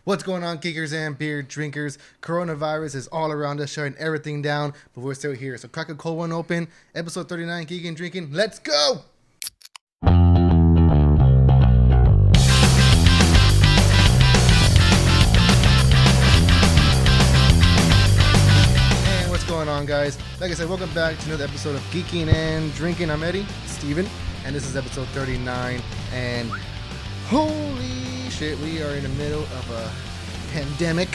What's going on, geekers and beer drinkers? Coronavirus is all around us, shutting everything down, but we're still here. So crack a cold one open. Episode 39, Geekin Drinkin. Let's go! And what's going on, guys? Like I said, welcome back to another episode of Geekin and Drinkin. I'm Eddie, Steven, and this is episode 39. And holy shit, we are in the middle of a pandemic,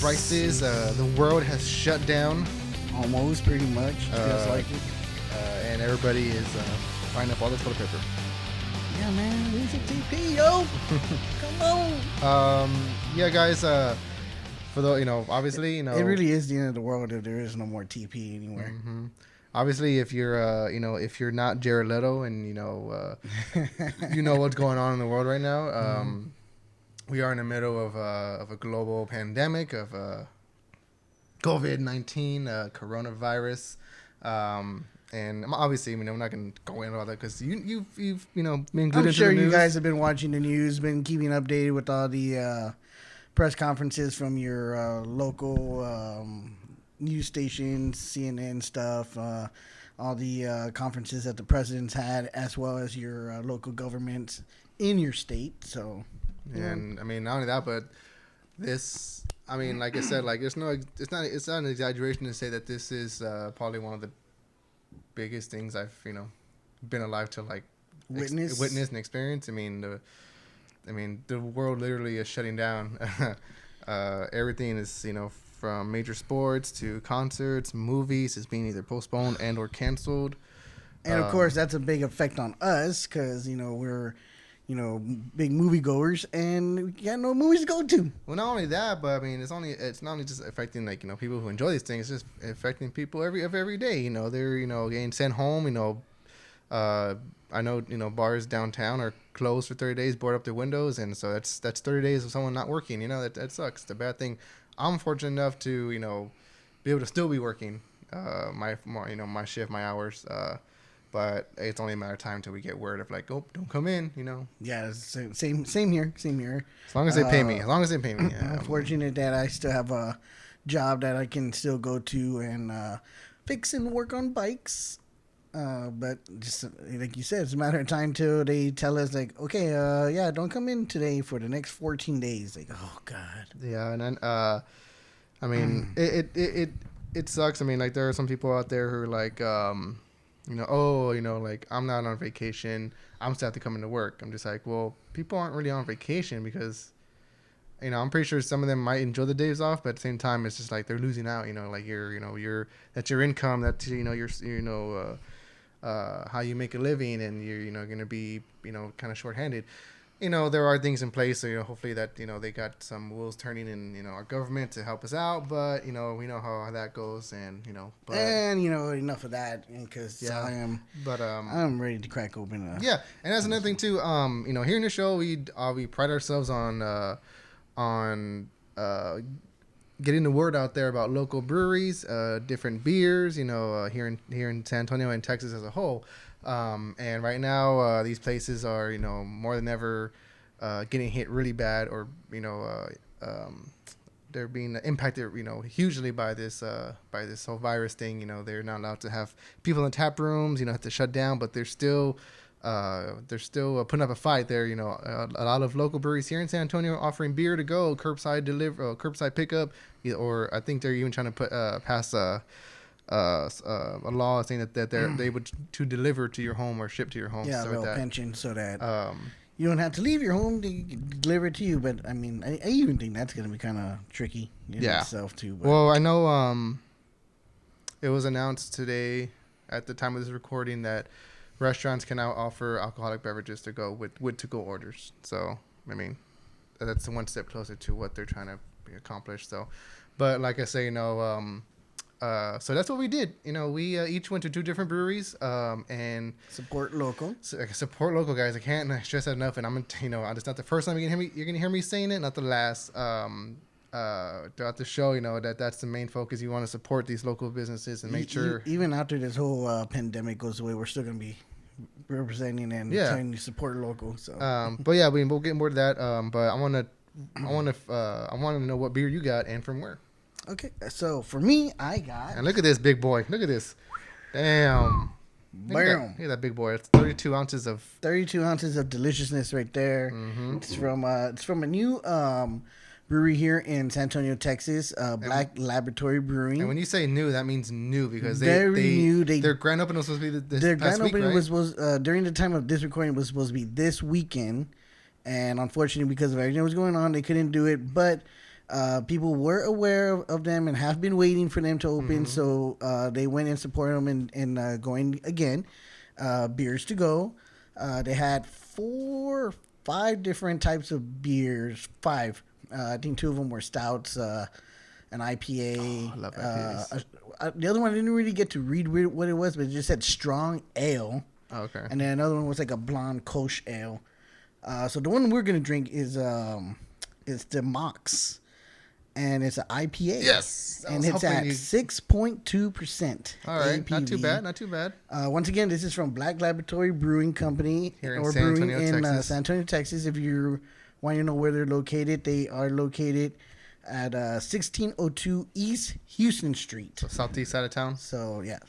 crisis. The world has shut down, almost, pretty much. Feels like it. And everybody is buying up all the toilet paper. Yeah, man, where's the TP, yo? Come on. Yeah, guys. For the, obviously, it really is the end of the world if there is no more TP anywhere. Mm-hmm. Obviously, if you're, if you're not Jared Leto and you know what's going on in the world right now. We are in the middle of a global pandemic of COVID-19, coronavirus, and obviously, we're not going to go into all that because you've been good. I'm sure you guys have been watching the news, been keeping updated with all the press conferences from your local news stations, CNN stuff, all the conferences that the president's had, as well as your local governments in your state. So. And I mean, not only that, but this, I mean, like I said, like it's not an exaggeration to say that this is probably one of the biggest things I've, been alive to like witness and experience. I mean, the world literally is shutting down. Everything is, from major sports to concerts, movies is being either postponed and or canceled. And of course, that's a big effect on us because, we're big moviegoers, and we got no movies to go to. Well, not only that, but I mean, it's not only just affecting people who enjoy these things. It's just affecting people every day. They're getting sent home. I know bars downtown are closed for 30 days, board up their windows, and so that's 30 days of someone not working. That sucks. It's a bad thing. I'm fortunate enough to be able to still be working my shift, my hours. But it's only a matter of time till we get word of like, oh, don't come in, Yeah, same here. As long as they pay me. Yeah. I'm fortunate that I still have a job that I can still go to and fix and work on bikes. But just like you said, it's a matter of time till they tell us like, okay, don't come in today for the next 14 days. Like, oh God. Yeah, and then I mean, it sucks. I mean, like there are some people out there who are like, like I'm not on vacation. I'm still have to come into work. I'm just like, well, people aren't really on vacation because, I'm pretty sure some of them might enjoy the days off, but at the same time, it's just like they're losing out. Like that's your income. That's how you make a living, and you're going to be kind of shorthanded. There are things in place, so hopefully that they got some wheels turning in our government to help us out, but we know how that goes, and but enough of that, because I'm ready to crack open and that's another thing too. Here in the show we pride ourselves on getting the word out there about local breweries, different beers, here in San Antonio and Texas as a whole. And right now, these places are, more than ever, getting hit really bad, or they're being impacted, hugely by this whole virus thing. They're not allowed to have people in tap rooms, have to shut down, but they're still putting up a fight. There, a lot of local breweries here in San Antonio are offering beer to go, curbside pickup, or I think they're even trying to pass a law saying that they're able to deliver to your home or ship to your home. Yeah, a pension so that you don't have to leave your home to deliver it to you. But I mean, I even think that's going to be kind of tricky in itself too. But. Well, I know it was announced today at the time of this recording that restaurants can now offer alcoholic beverages to go with to-go orders. So, I mean, that's one step closer to what they're trying to accomplish. So, but like I say, so that's what we did. We each went to 2 different breweries and support local. Support local, guys. I can't stress that enough. And I'm gonna, it's not the first time you're gonna hear me saying it, not the last. Throughout the show, that's the main focus. You want to support these local businesses and make sure. Even after this whole pandemic goes away, we're still gonna be representing and Yeah. trying to support local. So, but yeah, we'll get more to that. But I want to know what beer you got and from where. okay. So for me, I got. And look at this big boy. Look at this. Damn. Look Bam. at that big boy. It's 32 ounces of 32 ounces of deliciousness right there. Mm-hmm. It's from a new brewery here in San Antonio, Texas, Black Laboratory Brewing. And when you say new, that means new because Very new. Their grand opening was supposed to be this Their past grand week, opening right? was during the time of this recording was supposed to be this weekend, and unfortunately because of everything that was going on, they couldn't do it. But people were aware of them and have been waiting for them to open, so they went and supported them and going again. Beers to go. They had 5 different types of beers. 5. I think 2 of them were stouts, an IPA. Oh, I love IPAs. The other one I didn't really get to read what it was, but it just said strong ale. Oh, okay. And then another one was like a blonde Kolsch ale. So the one we're gonna drink is the Mox, and it's an IPA. Yes. And it's at 6.2%. All right. ABV. Not too bad. Not too bad. Once again, this is from Black Laboratory Brewing Company Here in or San brewing Antonio, in Texas. San Antonio, Texas. If you want to know where they're located, they are located at 1602 East Houston Street. So southeast side of town. So yes,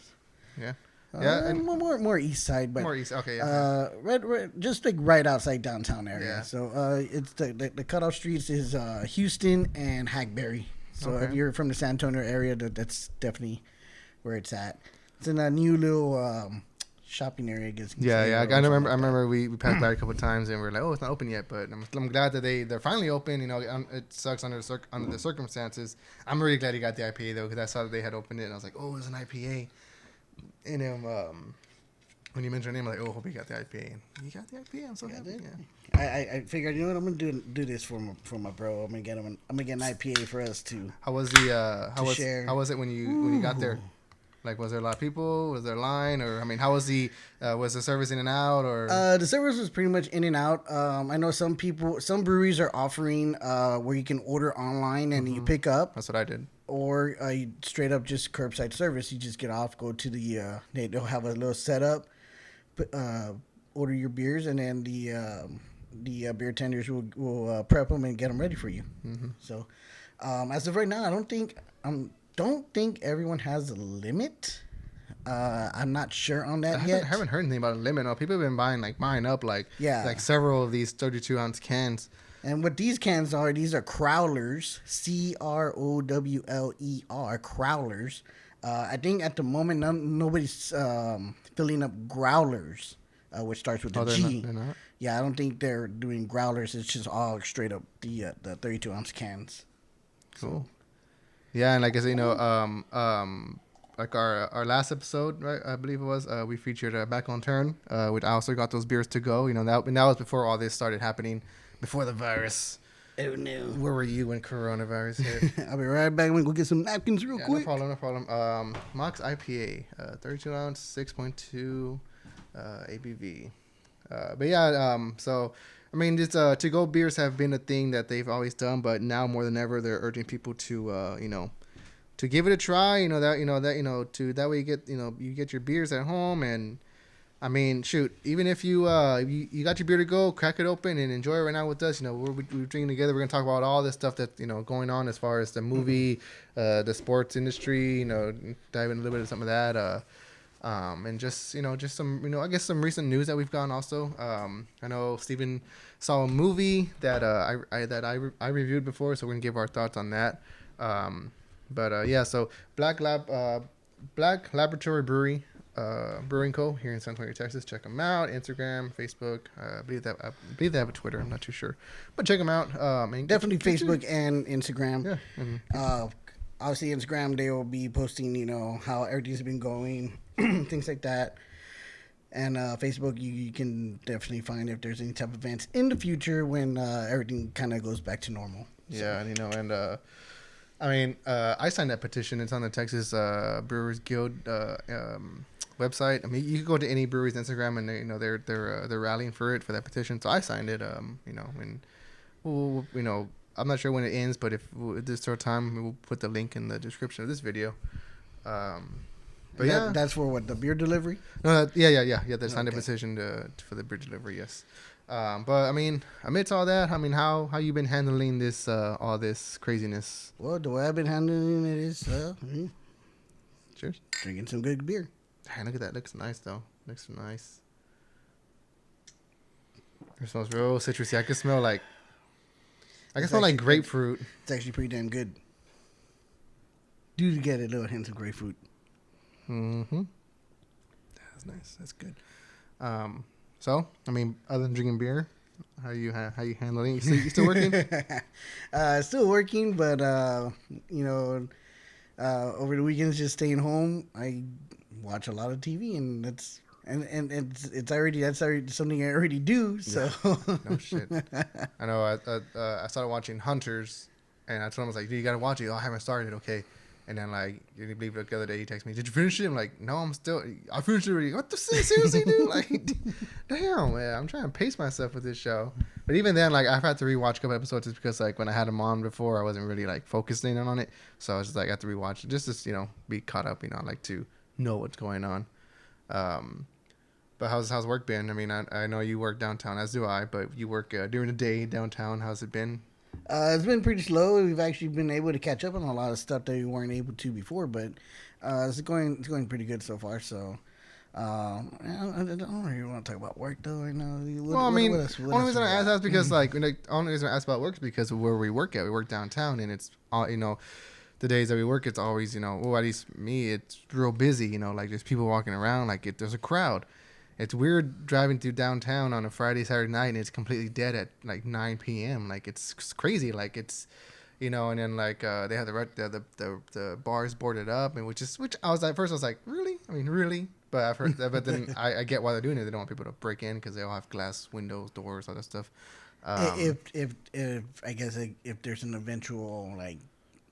Yeah. Yeah. And more east side, but more east. Okay. Yeah. right, just like right outside downtown area. Yeah. So it's the cutoff streets is Houston and Hackberry. So if Okay. you're from the San Antonio area, that's definitely where it's at. It's in a new little shopping area, I guess. Yeah. I remember we passed by a couple of times and we were like, oh, it's not open yet. But I'm glad that they're finally open. You know, it sucks under the circumstances. I'm really glad he got the IPA though, because I saw that they had opened it and I was like, oh, it's an IPA. And when you mentioned her name, I'm like, oh, hope he got the IPA. And he got the IPA. I'm so happy. Yeah. I figured, you know what, I'm gonna do this for my bro. I'm gonna get an IPA for us too. How was it when you got there? Like, was there a lot of people? Was there a line? Or, I mean, how was was the service in and out? Or the service was pretty much in and out. I know some breweries are offering where you can order online and you pick up. That's what I did. Or you straight up just curbside service. You just get off, go to the they'll have a little setup, order your beers, and then the beer tenders will prep them and get them ready for you. Mm-hmm. So as of right now, I don't think everyone has a limit. I'm not sure on that yet. I haven't heard anything about a limit. No, people have been buying up like several of these 32-ounce cans. And what these cans are, these are crowlers, CROWLER, crowlers. I think at the moment nobody's filling up growlers, which starts with the G. They're not? Yeah, I don't think they're doing growlers. It's just all straight up the 32-ounce cans. Cool. Yeah, and like I said, like our last episode, right? I believe it was. We featured Back on Turn, which I also got those beers to go. That was before all this started happening, before the virus. Oh no! Where were you when coronavirus hit? I'll be right back. We're gonna go get some napkins real quick. No problem. Mox IPA, 32 ounce, 6.2 ABV. But yeah, so I mean, this to-go beers have been a thing that they've always done, but now more than ever, they're urging people to to give it a try. That way you get your beers at home. And I mean, shoot, even if you got your beer to go, crack it open and enjoy it right now with us. We're drinking together. We're gonna talk about all this stuff that going on as far as the movie, the sports industry. Dive in a little bit of some of that. And just some I guess some recent news that we've gotten also. I know Steven saw a movie that I reviewed before, so we're gonna give our thoughts on that. So Black Laboratory Brewing Co. here in San Antonio, Texas. Check them out. Instagram, Facebook. I believe they have a Twitter. I'm not too sure, but check them out. Definitely Facebook and Instagram. Yeah. Mm-hmm. Obviously, Instagram, they will be posting, how everything's been going, things like that. And Facebook, you can definitely find if there's any type of events in the future when everything kind of goes back to normal. Yeah, I signed that petition. It's on the Texas Brewers Guild website. I mean, you can go to any brewery's Instagram, and they're rallying for that petition. So I signed it. I'm not sure when it ends, but if this sort of time, we'll put the link in the description of this video. But yeah, that's for what, the beer delivery. no, yeah. They signed a Okay. petition for the beer delivery. Yes. But I mean, amidst all that, I mean, how you been handling this all this craziness? Well, the way I've been handling it is Cheers. drinking some good beer. Hey, look at that. Looks nice though. Looks nice. It smells real citrusy. I can smell like grapefruit. It's actually pretty damn good. Do get a little hints of grapefruit. Mm-hmm. That's nice. That's good. So I mean, other than drinking beer, how you handling? You still working? Still working, but over the weekends just staying home. I watch a lot of TV, and that's already something I already do. So no shit. I know. I started watching Hunters, and I told him, I was like, "Dude, you gotta watch it." Oh, I haven't started. Okay. And then, like, you believe it, the other day he texted me, "Did you finish it?" I'm like, "No, I finished it already." What the seriously, dude? Like, damn, man, I'm trying to pace myself with this show. But even then, like, I've had to rewatch a couple episodes just because, like, when I had them on before, I wasn't really like focusing on it. So I was just like, I have to rewatch it just to be caught up. I like to know what's going on. But how's work been? I mean, I know you work downtown, as do I. But you work during the day downtown. How's it been? It's been pretty slow. We've actually been able to catch up on a lot of stuff that we weren't able to before, but it's going pretty good so far. So I don't really want to talk about work though right now. Only reason I ask that is because only reason I ask about work is because of where we work at. We work downtown, and it's the days that we work, it's always well, at least me, it's real busy. Like there's people walking around, like there's a crowd. It's weird driving through downtown on a Friday, Saturday night, and it's completely dead at like 9 p.m. Like it's crazy. Like it's, and then like they have the bars boarded up, and which I was like, first I was like, really? I mean, really? But I've heard that, but then I get why they're doing it. They don't want people to break in because they all have glass windows, doors, all that stuff. If I guess if there's an eventual like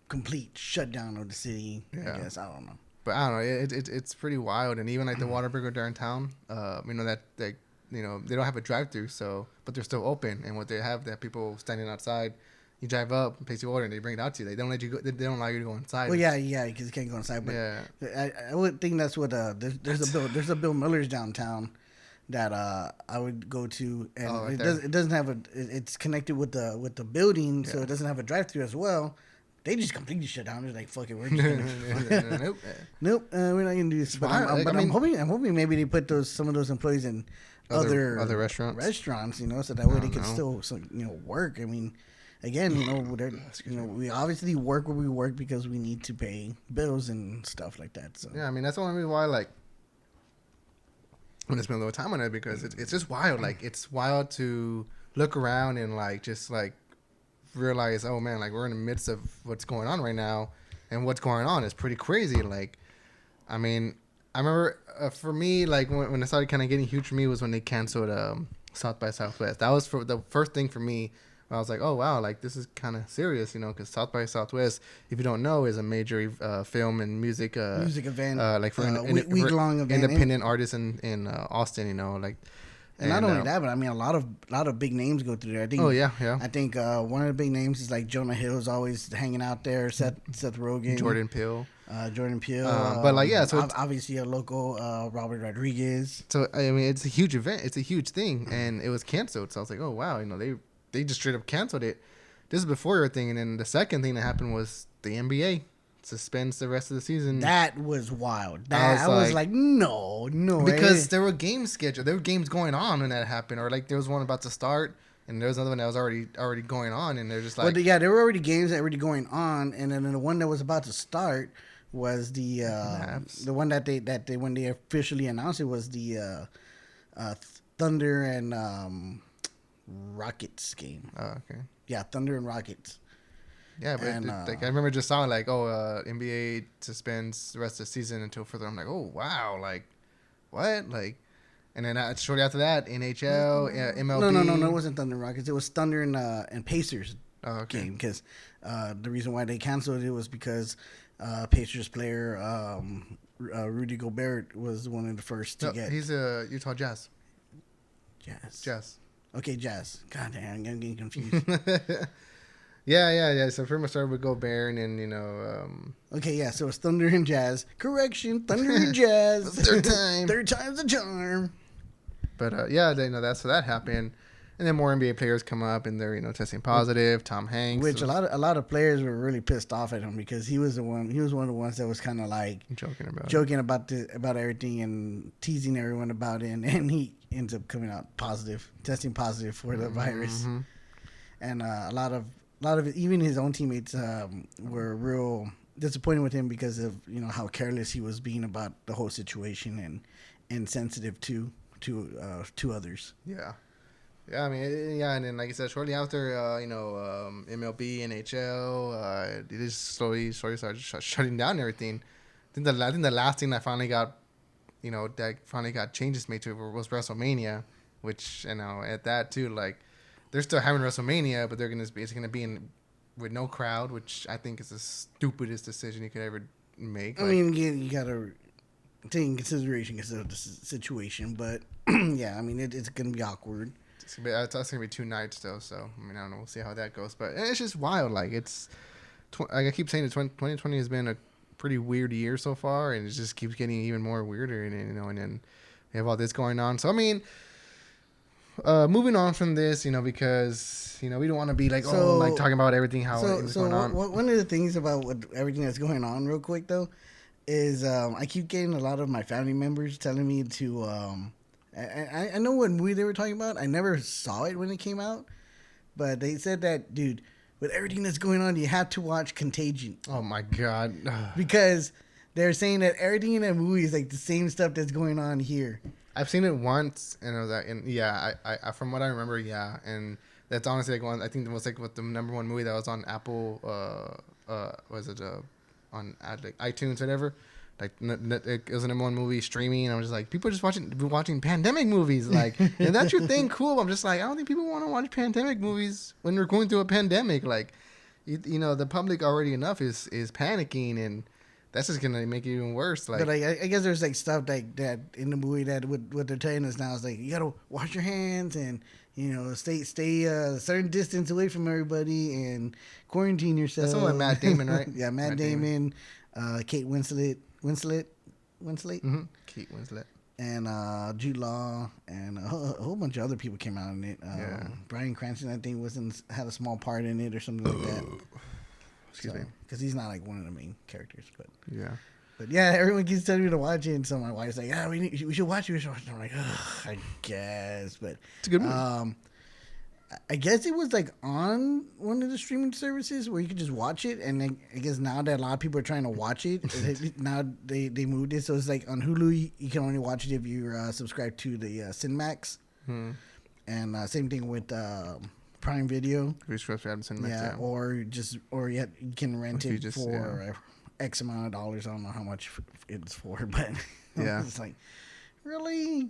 complete shutdown of the city, I guess I don't know. But I don't know. It's pretty wild, and even like the Whataburger downtown, that they don't have a drive-through, but they're still open. And what they have, they have people standing outside. You drive up, place your order, and they bring it out to you. They don't let you go. They don't allow you to go inside. Well, yeah, because you can't go inside. But yeah, I would think that's what there's a Bill Miller's downtown that I would go to, and it doesn't have it's connected with the building, so it doesn't have a drive-through as well. They just completely shut down. They're like, "Fuck it, we're just gonna nope, we're not gonna do this." But I'm hoping maybe they put some of those employees in other restaurants, so that way they can still work. I mean, again, we obviously work where we work because we need to pay bills and stuff like that. So yeah, I mean that's the only reason why I'm gonna spend a little time on it because it's just wild. Like it's wild to look around and just realize, oh man, like we're in the midst of what's going on right now, and what's going on is pretty crazy. Like, I mean, I remember for me, like when it started kind of getting huge for me was when they canceled South by Southwest. That was for the first thing for me. I was like, oh wow, like this is kind of serious, because South by Southwest, if you don't know, is a major film and music event, like for week-long event, independent artists in Austin, like. And not only that, but I mean a lot of big names go through there. I think. Oh yeah. I think one of the big names is like Jonah Hill is always hanging out there. Seth Rogen, Jordan Peele. But so obviously a local Robert Rodriguez. So I mean, it's a huge event. It's a huge thing, and it was canceled. So I was like, oh wow, they just straight up canceled it. This is before everything, and then the second thing that happened was the NBA suspends the rest of the season. That was wild. I was like, no, because there were games scheduled. There were games going on when that happened, or like there was one about to start, and there was another one that was already going on, and they're just like, there were already games that were already going on, and then the one that was about to start was the one that they when they officially announced it was the Thunder and Rockets game. Oh, okay. Yeah, Thunder and Rockets. Yeah, but I remember just saw NBA suspends the rest of the season until further. I'm like, oh wow, like what, like, and then shortly after that, NHL, MLB. No, it wasn't Thunder and Rockets. It was Thunder and Pacers game because the reason why they canceled it was because Pacers player Rudy Gobert was one of the first to get. He's a Utah Jazz. Jazz. Okay, Jazz. God damn, I'm getting confused. Yeah. So pretty much started with Gobert, and then Okay, yeah. So it's Thunder and Jazz. Correction, Thunder and Jazz. third time. Third time's a charm. But that's so that happened, and then more NBA players come up, and they're testing positive. Tom Hanks, Which a lot of players were really pissed off at him because he was one of the ones that was kind of like joking about everything and teasing everyone about it, and he ends up coming out positive, testing positive for the virus, and a lot of it, even his own teammates were real disappointed with him because of how careless he was being about the whole situation and sensitive to others. Yeah. Yeah, I mean, yeah, and then like I said, shortly after, MLB, NHL, they just slowly started shutting down everything. I think the last thing that finally got changes made to it was WrestleMania, which at that too, like they're still having WrestleMania, but it's gonna be in with no crowd, which I think is the stupidest decision you could ever make. I mean, again, you gotta take in consideration because of the situation, but yeah, I mean, it's gonna be awkward. It's gonna be 2 nights though, so I mean, I don't know. We'll see how that goes, but it's just wild. Like like I keep saying, 2020 has been a pretty weird year so far, and it just keeps getting even more weirder. And then we have all this going on. So I mean, moving on from this, because we don't want to be like talking about everything it's going on. One of the things about everything that's going on, real quick though, is I keep getting a lot of my family members telling me to. I know what movie they were talking about. I never saw it when it came out, but they said that, dude, with everything that's going on, you have to watch Contagion. Oh my god! Because they're saying that everything in that movie is like the same stuff that's going on here. I've seen it once, and I was like, I from what I remember, and that's honestly like one. I think it was like what the number one movie that was on Apple. Was it on like iTunes, whatever. Like it was a number one movie streaming, and I'm just like, people are just watching pandemic movies. Like, if that's your thing, cool. I'm just like, I don't think people want to watch pandemic movies when we're going through a pandemic. Like, the public already enough is panicking, and that's just gonna make it even worse. Like, but I guess there's like stuff like that in the movie that what they're telling us now is like, you gotta wash your hands and stay a certain distance away from everybody and quarantine yourself. That's something like Matt Damon, right? Yeah, Matt Damon. Kate Winslet. Mm-hmm. Kate Winslet. And Jude Law and a whole bunch of other people came out in it. Bryan Cranston, I think, had a small part in it or something like that. Excuse me. Because he's not like one of the main characters, but yeah. But yeah, everyone keeps telling me to watch it, and so my wife's like, we should watch it. And I'm like, I guess, but it's a good movie. I guess it was like on one of the streaming services where you could just watch it, and then I guess now that a lot of people are trying to watch it, now they moved it, so it's like on Hulu you can only watch it if you're subscribed to the Cinemax, and same thing with Prime Video. Cinemax, or you can rent it for X amount of dollars. I don't know how much it's for, but yeah, it's like really.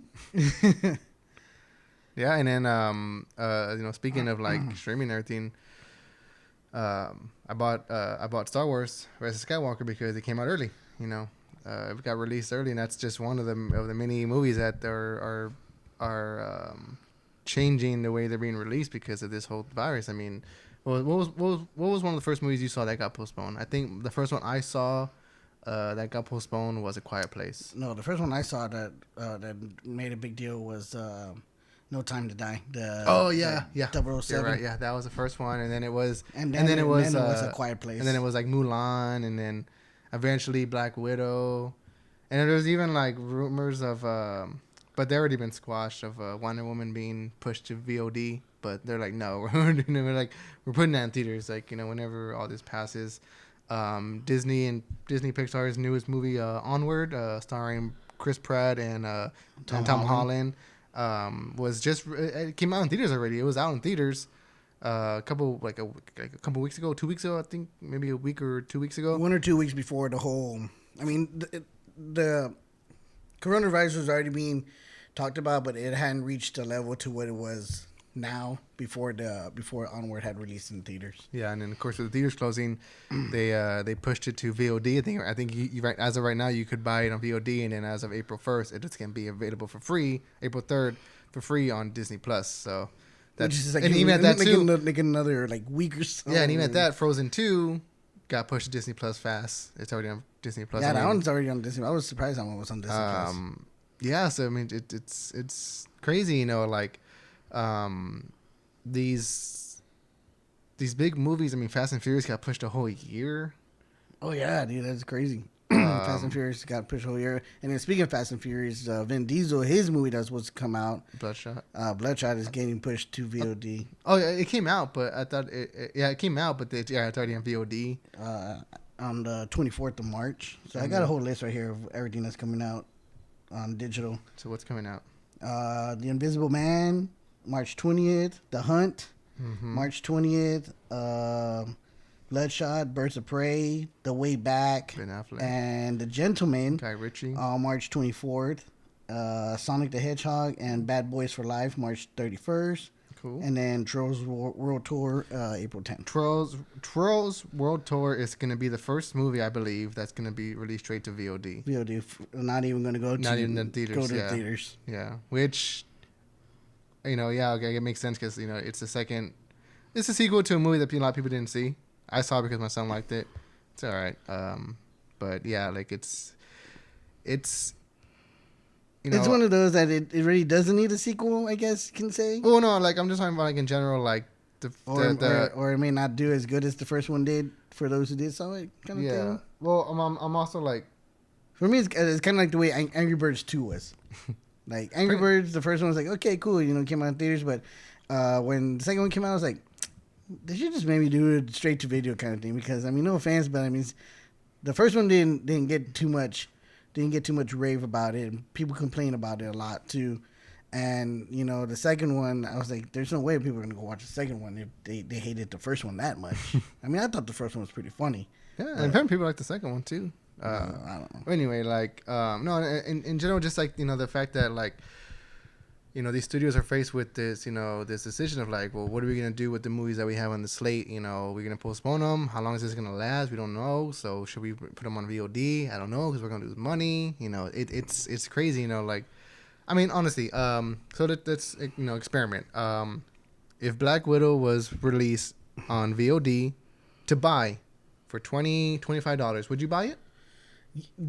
Yeah, and then speaking of like streaming and everything, I bought Star Wars: Rise of Skywalker because it came out early. It got released early, and that's just one of the many movies that are changing the way they're being released because of this whole virus. I mean, what was one of the first movies you saw that got postponed? I think the first one I saw that got postponed was A Quiet Place. No, the first one I saw that made a big deal was. No Time to Die. Yeah. 007. You're right. Yeah, that was the first one, and then it was, and then it was A Quiet Place, and then it was like Mulan, and then eventually Black Widow, and there was even like rumors of, but they already been squashed of Wonder Woman being pushed to VOD, but they're like, no, we're putting that in theaters, like whenever all this passes. Disney Pixar's newest movie, Onward, starring Chris Pratt and Tom Holland. It came out in theaters already. It was out in theaters a couple weeks ago, 2 weeks ago, I think, maybe a week or 2 weeks ago. 1 or 2 weeks before the whole. I mean, the coronavirus was already being talked about, but it hadn't reached the level to what it was now before Onward had released in theaters. Yeah, and then of course with the theaters closing, they pushed it to VOD. I think you right, as of right now you could buy it on VOD, and then as of April 1st, it's going to be available for free. April 3rd for free on Disney Plus. So Which is like, and even at that too, like another like week or so. Yeah, and even at that, Frozen 2 got pushed to Disney Plus fast. It's already on Disney Plus. Yeah, that one's already on Disney. I was surprised that one was on Disney Plus. Yeah, so I mean, it's crazy, you know, like these big movies. I mean, Fast and Furious got pushed a whole year. Oh yeah, dude, that's crazy. Fast and Furious got pushed a whole year. And then speaking of Fast and Furious, Vin Diesel, his movie that's supposed to come out, Bloodshot is getting pushed to VOD. Oh yeah, it came out, but I thought it came out, but it's already on VOD. On the 24th of March. So I got a whole list right here of everything that's coming out on digital. So what's coming out? The Invisible Man, March 20th. The Hunt, March 20th. Bloodshot, Birds of Prey, The Way Back, Ben Affleck, and The Gentleman, Guy Ritchie, March 24th. Sonic the Hedgehog and Bad Boys for Life, March 31st. Cool. And then Trolls World Tour, April 10th. Trolls World Tour is going to be the first movie, I believe, that's going to be released straight to VOD. VOD, not even going to go to not even the theaters. Go to the theaters. Yeah, which, you know, yeah, okay, it makes sense because, you know, it's a sequel to a movie that a lot of people didn't see. I saw it because my son liked it. It's all right. But yeah, like it's you know, it's one of those that it really doesn't need a sequel, I guess you can say. Oh no, like I'm just talking about like in general, like or it may not do as good as the first one did for those who did saw it, kind of thing. Yeah. Well, I'm also like, for me, it's kind of like the way Angry Birds 2 was. Like Angry Birds, the first one was like, okay, cool, you know, came out in theaters, but when the second one came out, I was like, they should just maybe do it straight to video kind of thing, because I mean, no offense, but I mean, the first one didn't get too much rave about it, and people complain about it a lot too. And you know, the second one, I was like, there's no way people are gonna go watch the second one if they hated the first one that much. I mean, I thought the first one was pretty funny. Yeah, and apparently people like the second one too. I don't know. Anyway, like no, in general, just like, you know, the fact that, like, you know, these studios are faced with this, you know, this decision of like, well, what are we going to do with the movies that we have on the slate? You know, we're going to postpone them. How long is this going to last? We don't know. So should we put them on VOD? I don't know, because we're going to lose money. You know, it's crazy, you know, like, I mean, honestly, so let's, you know, experiment. If Black Widow was released on VOD to buy for $25, would you buy it?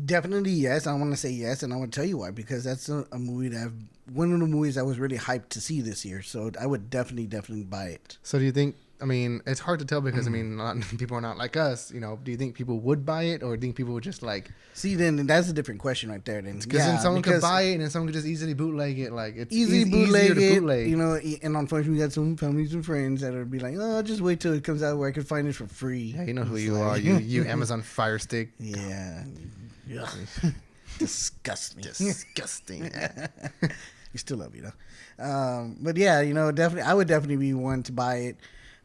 Definitely yes. I want to say yes, and I want to tell you why, because that's a movie that one of the movies I was really hyped to see this year. So I would definitely buy it. So do you think? I mean, it's hard to tell because I mean, a lot of people are not like us. You know, do you think people would buy it, or do you think people would just like? See, then that's a different question right there. Then because then someone could buy it, and then someone could just easily bootleg it. Like it's easily bootleg it. You know, and unfortunately, we got some families and friends that would be like, "Oh, just wait till it comes out where I can find it for free." Yeah, you know who you are. You Amazon Fire Stick. Yeah. Disgusting. We still love you though. But yeah, you know, definitely, I would definitely be one to buy it.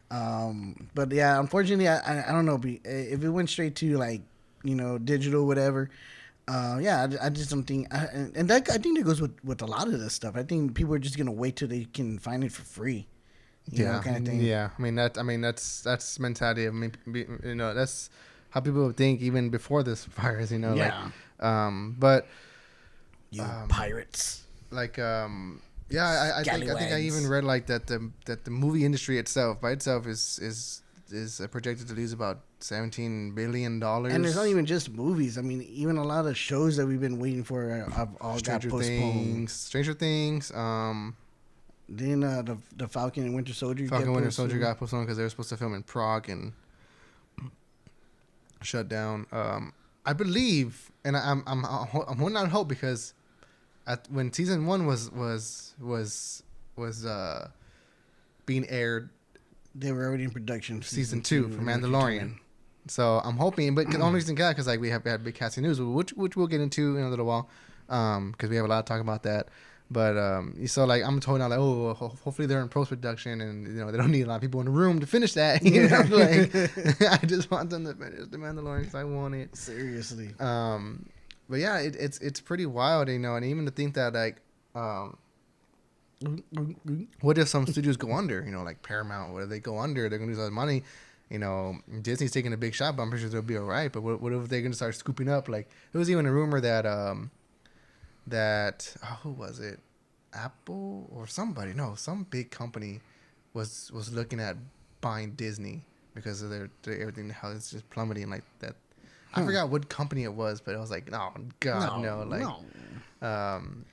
But yeah, unfortunately, I don't know if it went straight to like, you know, digital, whatever. Yeah, I just don't think, and that I think that goes with a lot of this stuff. I think people are just gonna wait till they can find it for free. You know, kind of thing. Yeah, I mean that's mentality of, I mean, you know, that's how people would think even before this virus. You know, yeah. Like, but you pirates. Like, yeah, I think I even read like that the movie industry itself by itself is projected to lose about $17 billion. And there's not even just movies. I mean, even a lot of shows that we've been waiting for have all got postponed. Stranger Things. Then the Falcon and Winter Soldier. Winter Soldier got postponed because they were supposed to film in Prague and shut down. I believe, and I'm holding out hope because when season 1 was being aired, they were already in production. Season 2 for Mandalorian. So I'm hoping, but the only reason because like we had big casting news, which we'll get into in a little while, because we have a lot to talk about that. But so like I'm told now, like, oh, hopefully they're in post production and, you know, they don't need a lot of people in the room to finish that. You know, like I just want them to finish the Mandalorian because I want it seriously. But yeah, it's pretty wild, you know, and even to think that like, what if some studios go under? You know, like Paramount, what if they go under? They're gonna lose all the money. You know, Disney's taking a big shot, but I'm pretty sure they'll be all right. But what if they're gonna start scooping up? Like, there was even a rumor that who was it? Apple or somebody? No, some big company was looking at buying Disney because of their everything, how it's just plummeting like that. I forgot what company it was, but I was like, oh God, no, like, no.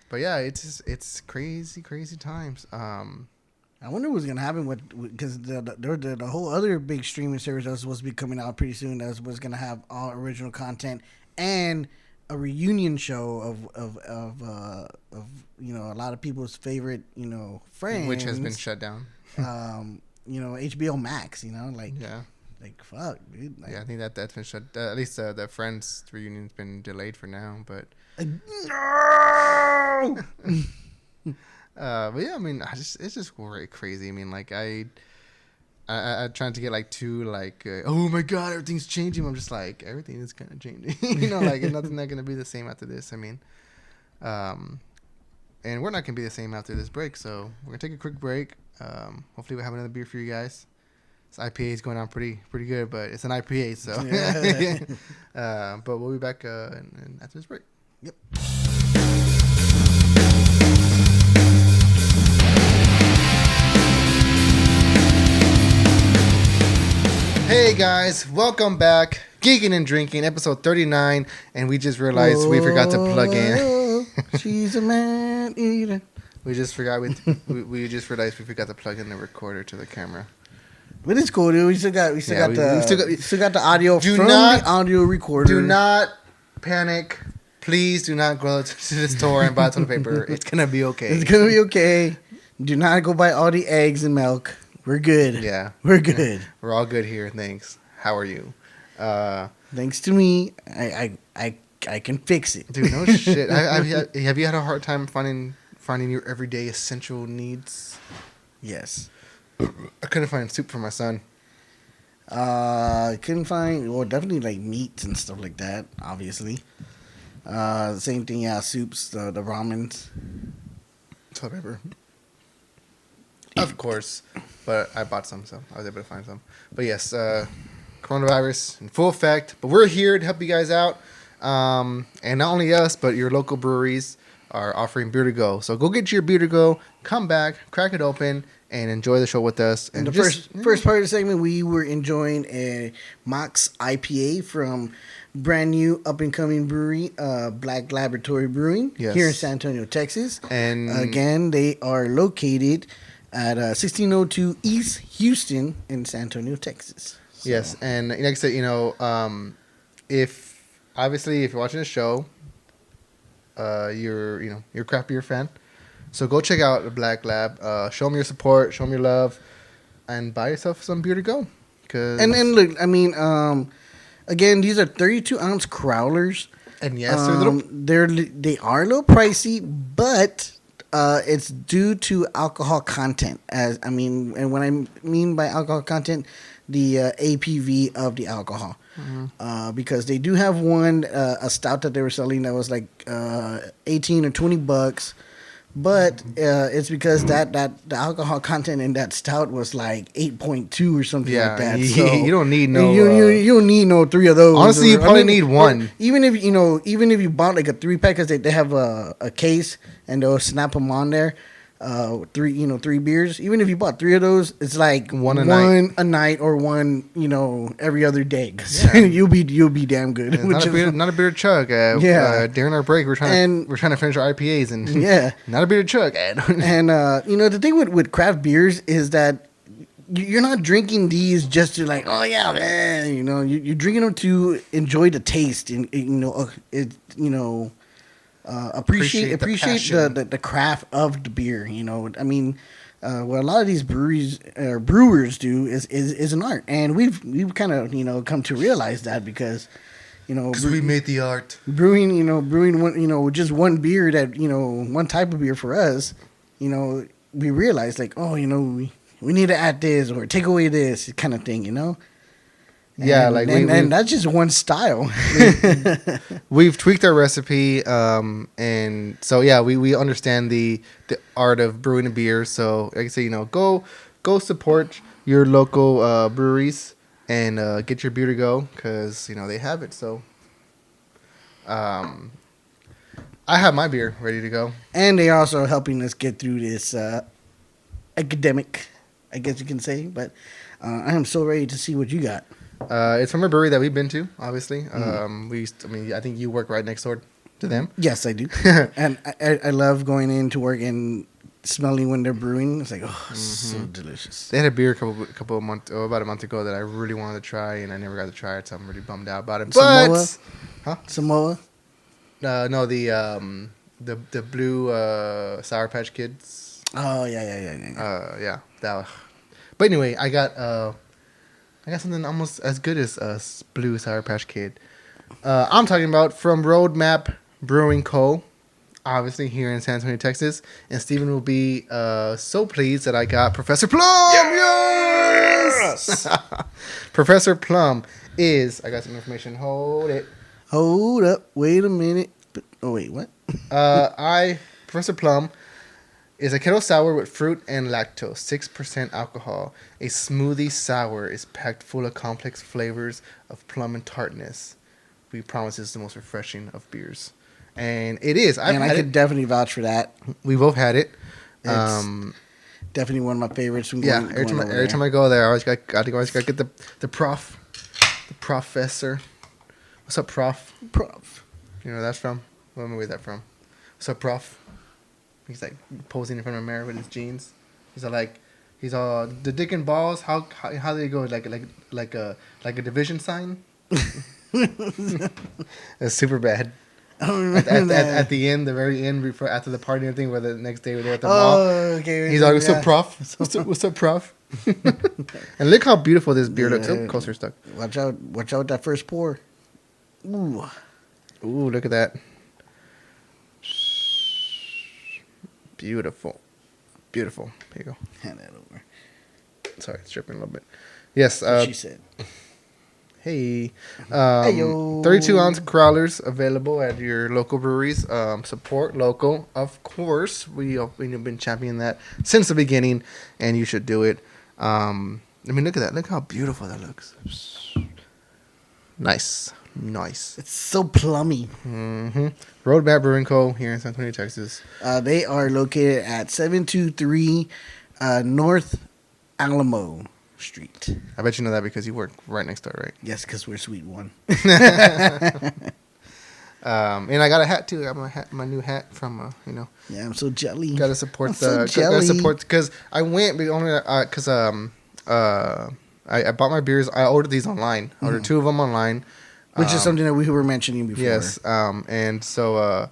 but yeah, it's crazy times. I wonder what's gonna happen because the whole other big streaming service that was supposed to be coming out pretty soon that was gonna have all original content and a reunion show of a lot of people's favorite friends, which has been shut down. HBO Max, like Yeah. like fuck, dude. Like, Yeah, I think that's been shut. At least the Friends reunion's been delayed for now. But no. but yeah, I mean, it's just crazy. I mean, like I tried to get like too like oh my God, everything's changing. I'm just like everything is kind of changing. Like nothing's not gonna be the same after this. I mean, and we're not gonna be the same after this break. So we're gonna take a quick break. Hopefully we'll have another beer for you guys. This IPA is going on pretty good, but it's an IPA, so. Yeah. But we'll be back after this break. Yep. Hey guys, welcome back. Geekin and Drinking, episode 39, and we just realized we forgot to plug in. She's a man eater. We just forgot we just realized we forgot to plug in the recorder to the camera. But it's cool, dude. We still got the audio from the audio recorder. Do not panic. Please do not go to the store and buy toilet paper. It's gonna be okay. It's gonna be okay. Do not go buy all the eggs and milk. We're good. Yeah, we're good. We're all good here. Thanks. How are you? Thanks to me, I can fix it. Dude, no shit. Have you had a hard time finding your everyday essential needs? Yes. I couldn't find soup for my son. Couldn't find, well, definitely like meats and stuff like that, obviously. Same thing, yeah, soups, the ramens. Toilet paper. Of course. But I bought some, so I was able to find some. But yes, coronavirus in full effect. But we're here to help you guys out. And not only us, but your local breweries are offering beer to go. So go get your beer to go, come back, crack it open, and enjoy the show with us. And the first part of the segment, we were enjoying a Mox IPA from brand new up and coming brewery, Black Laboratory Brewing, here in San Antonio, Texas. And again, they are located at 1602 East Houston in San Antonio, Texas. So. Yes, and like I said, if you're watching the show, you're a craft beer fan. So go check out the Black Lab. Show them your support, show them your love, and buy yourself some beer to go. And look, I mean, again, these are 32-ounce crowlers. And yes, they are a little pricey, but it's due to alcohol content. And what I mean by alcohol content, the APV of the alcohol. Mm-hmm. Because they do have one, a stout that they were selling that was like $18 or $20. But it's because the alcohol content in that stout was like 8.2 or something like that. So you don't need no. You don't need no 3 of those. Honestly, you probably need one. Even if you bought like a 3-pack, because they have a case and they'll snap them on there. 3 beers. Even if you bought 3 of those, it's like one a night or one every other day. Yeah. you'll be damn good. Yeah, not a beer chug. During our break, we're trying to finish our IPAs and not a beer chug. And the thing with craft beers is that you're not drinking these just to like, oh yeah, man. You're drinking them to enjoy the taste and appreciate the craft of the beer. I mean, what a lot of these brewers do is an art, and we've kind of come to realize that because we made the art. Brewing one, just one beer that one type of beer for us. We realized like, oh, we need to add this or take away this kind of thing. And that's just one style. We've tweaked our recipe, and so we understand the art of brewing a beer. So like I say, go support your local breweries and get your beer to go because they have it. So, I have my beer ready to go, and they also are helping us get through this I guess you can say. But I am so ready to see what you got. It's from a brewery that we've been to, obviously. I think you work right next door to them. Yes, I do. And I love going into work and smelling when they're brewing. It's like, oh, so delicious. They had a beer about a month ago that I really wanted to try, and I never got to try it, so I'm really bummed out about it. Samoa? Huh? Samoa? No, the blue Sour Patch Kids. Oh, yeah. Yeah, that. But anyway, I got something almost as good as blue Sour Patch Kid. I'm talking about from Roadmap Brewing Co. Obviously here in San Antonio, Texas, and Steven will be so pleased that I got Professor Plum. Yes! Professor Plum is. I got some information. Hold up. Wait a minute. Oh wait, what? Professor Plum is a kettle sour with fruit and lactose, 6% alcohol. A smoothie sour is packed full of complex flavors of plum and tartness. We promise it's the most refreshing of beers. And it is. I could definitely vouch for that. We both had it. It's definitely one of my favorites. From every time I go there, I always got to get the professor. What's up, Prof? You know where that's from? What movie is that from? What's up, Prof? He's like posing in front of a mirror with his jeans. He's all the dick and balls. How do they go? Like a division sign. It's super bad. I don't remember at the end, the very end, after the party and everything, where the next day we're there at the mall. Okay. He's like, "What's up, Prof? What's up, Prof?" And look how beautiful this beer looks. Oh, closer stuck. Watch out that first pour. Ooh, look at that. Beautiful. Here you go. Hand that over. Sorry, it's dripping a little bit. Yes. She said. Hey. Hey-yo. 32-ounce growlers available at your local breweries. Support local, of course. We've been championing that since the beginning, and you should do it. I mean, look at that. Look how beautiful that looks. Nice. It's so plummy. Mm-hmm. Roadmap Brewing Co. here in San Antonio, Texas. They are located at 723 North Alamo Street. I bet you know that because you work right next door, right? Yes, because we're Suite 1. And I got a hat too. I got my new hat from Yeah, I'm so jelly. Gotta support because I went because I bought my beers. I ordered these online. I ordered 2 of them online. Which is something that we were mentioning before. Yes. And so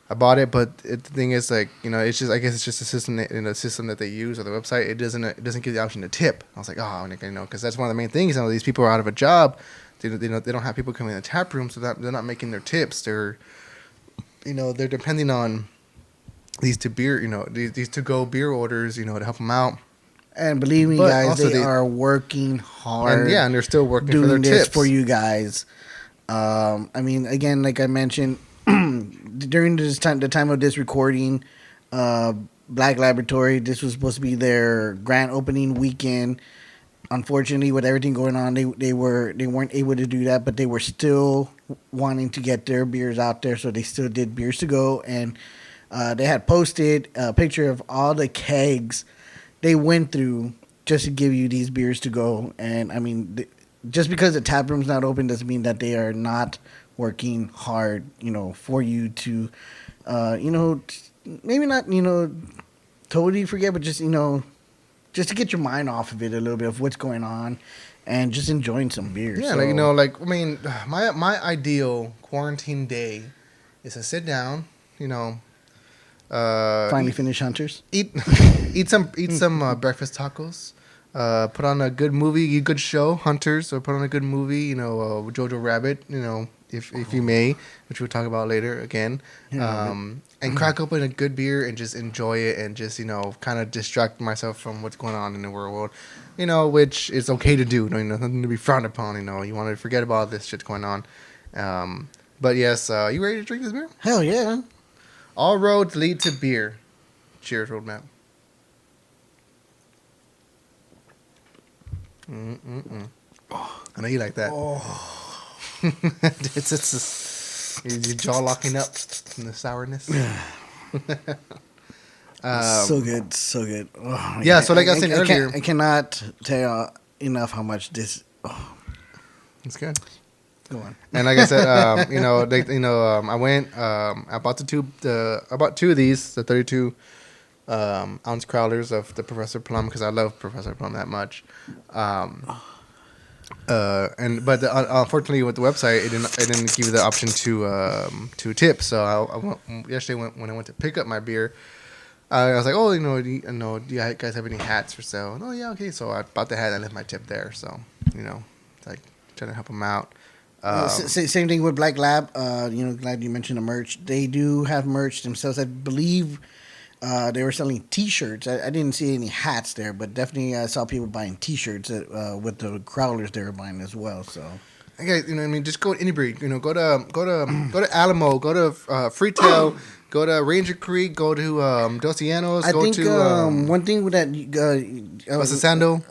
I bought it, but the thing is, like, it's just, I guess it's just a system that they use or the website. It doesn't give the option to tip. I was like, because that's one of the main things. These people are out of a job. They don't have people coming in the tap room, so that they're not making their tips. They're depending on these these to-go beer orders, to help them out. And believe me, guys, they are working hard. And they're still working doing for their this tips for you guys. I mean, again, like I mentioned, during the time of this recording, Black Laboratory, this was supposed to be their grand opening weekend. Unfortunately, with everything going on, they weren't able to do that, but they were still wanting to get their beers out there, so they still did beers to go, and they had posted a picture of all the kegs they went through just to give you these beers to go. And I mean, just because the tap room's not open doesn't mean that they are not working hard, for you to, maybe not, totally forget, but just, just to get your mind off of it a little bit of what's going on and just enjoying some beer. Yeah, my ideal quarantine day is to sit down, finally finish Hunters. Eat some breakfast tacos. Put on a good movie, a good show, Hunters, or put on a good movie, Jojo Rabbit, if you may, which we'll talk about later again. And crack open a good beer and just enjoy it and just, kind of distract myself from what's going on in the world, which is okay to do. Nothing to be frowned upon, You want to forget about this shit going on. But yes, you ready to drink this beer? Hell yeah. All roads lead to beer. Cheers, Roadmap. Oh, I know you like that. Oh. it's your jaw locking up from the sourness. So good, so good. Oh, yeah, so like I was saying earlier, I cannot tell enough how much this. Oh, it's good. go on. And like I said, I went, I bought I bought two of these, the 32 ounce crowlers of the Professor Plum because I love Professor Plum that much. But unfortunately with the website, it didn't give you the option to tip. So I went, yesterday when I went to pick up my beer, I was like, oh, do you guys have any hats for sale? And, oh yeah, okay. So I bought the hat and I left my tip there. So it's like trying to help them out. Same thing with Black Lab. Glad you mentioned the merch. They do have merch themselves. I believe they were selling T-shirts. I didn't see any hats there, but definitely I saw people buying T-shirts with the crowlers they were buying as well. So, okay, just go to any breed. Go to Alamo, go to Freetail, go to Ranger Creek, go to Dosianos. I think one thing with that Sando.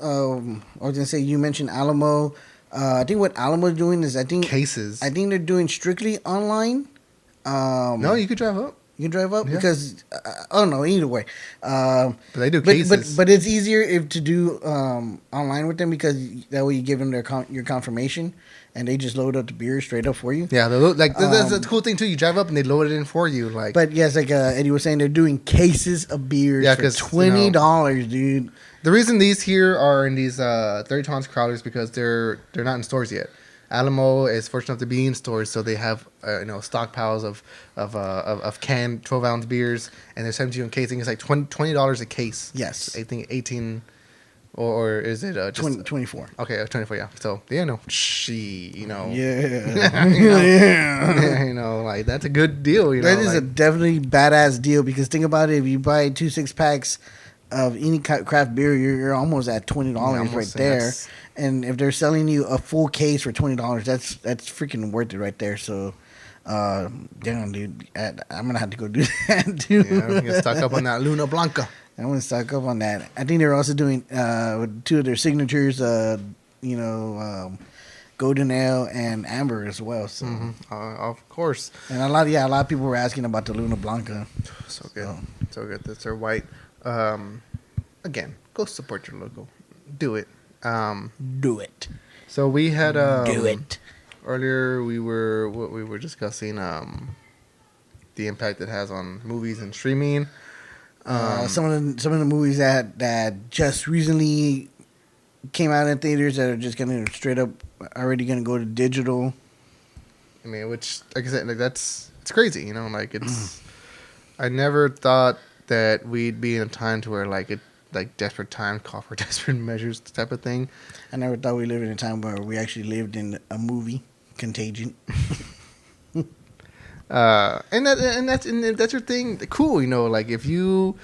I was gonna say you mentioned Alamo. I think what Alamo is doing is cases. I think they're doing strictly online. No, you could drive up. You can drive up because either way. But they do cases. But it's easier to do online with them because that way you give them your confirmation and they just load up the beer straight up for you. Yeah, that's the cool thing too. You drive up and they load it in for you. But yes, like Eddie was saying, they're doing cases of beers for $20, dude. The reason these here are in these 30 ounce crowlers because they're not in stores yet. Alamo is fortunate enough to be in stores, so they have stockpiles of canned 12 ounce beers, and they're 17 in casing. It's like $20 a case. Yes, I think 18, or is it just 24? Okay, 24. Yeah. So yeah, yeah, like that's a good deal. That is a definitely badass deal because think about it. If you buy 2 6-packs of any craft beer, you're almost at $20 right there. And if they're selling you a full case for $20, that's freaking worth it right there. So, damn, dude, I'm gonna have to go do that, dude. Yeah, I'm gonna stock up on that Luna Blanca. I'm gonna stock up on that. I think they're also doing with 2 of their signatures, Golden Ale and Amber as well. So, of course. And a lot of people were asking about the Luna Blanca. So good, so good. That's their white. Again, go support your local. Do it. Do it. So we had do it. Earlier. We were discussing the impact it has on movies and streaming. Some of the movies that just recently came out in theaters that are just gonna straight up already gonna go to digital. I mean, which like I said, like it's crazy. It's. I never thought that we'd be in a time to where like desperate times call for desperate measures type of thing. I never thought we lived in a time where we actually lived in a movie, Contagion. And that's your thing. Cool, like if you,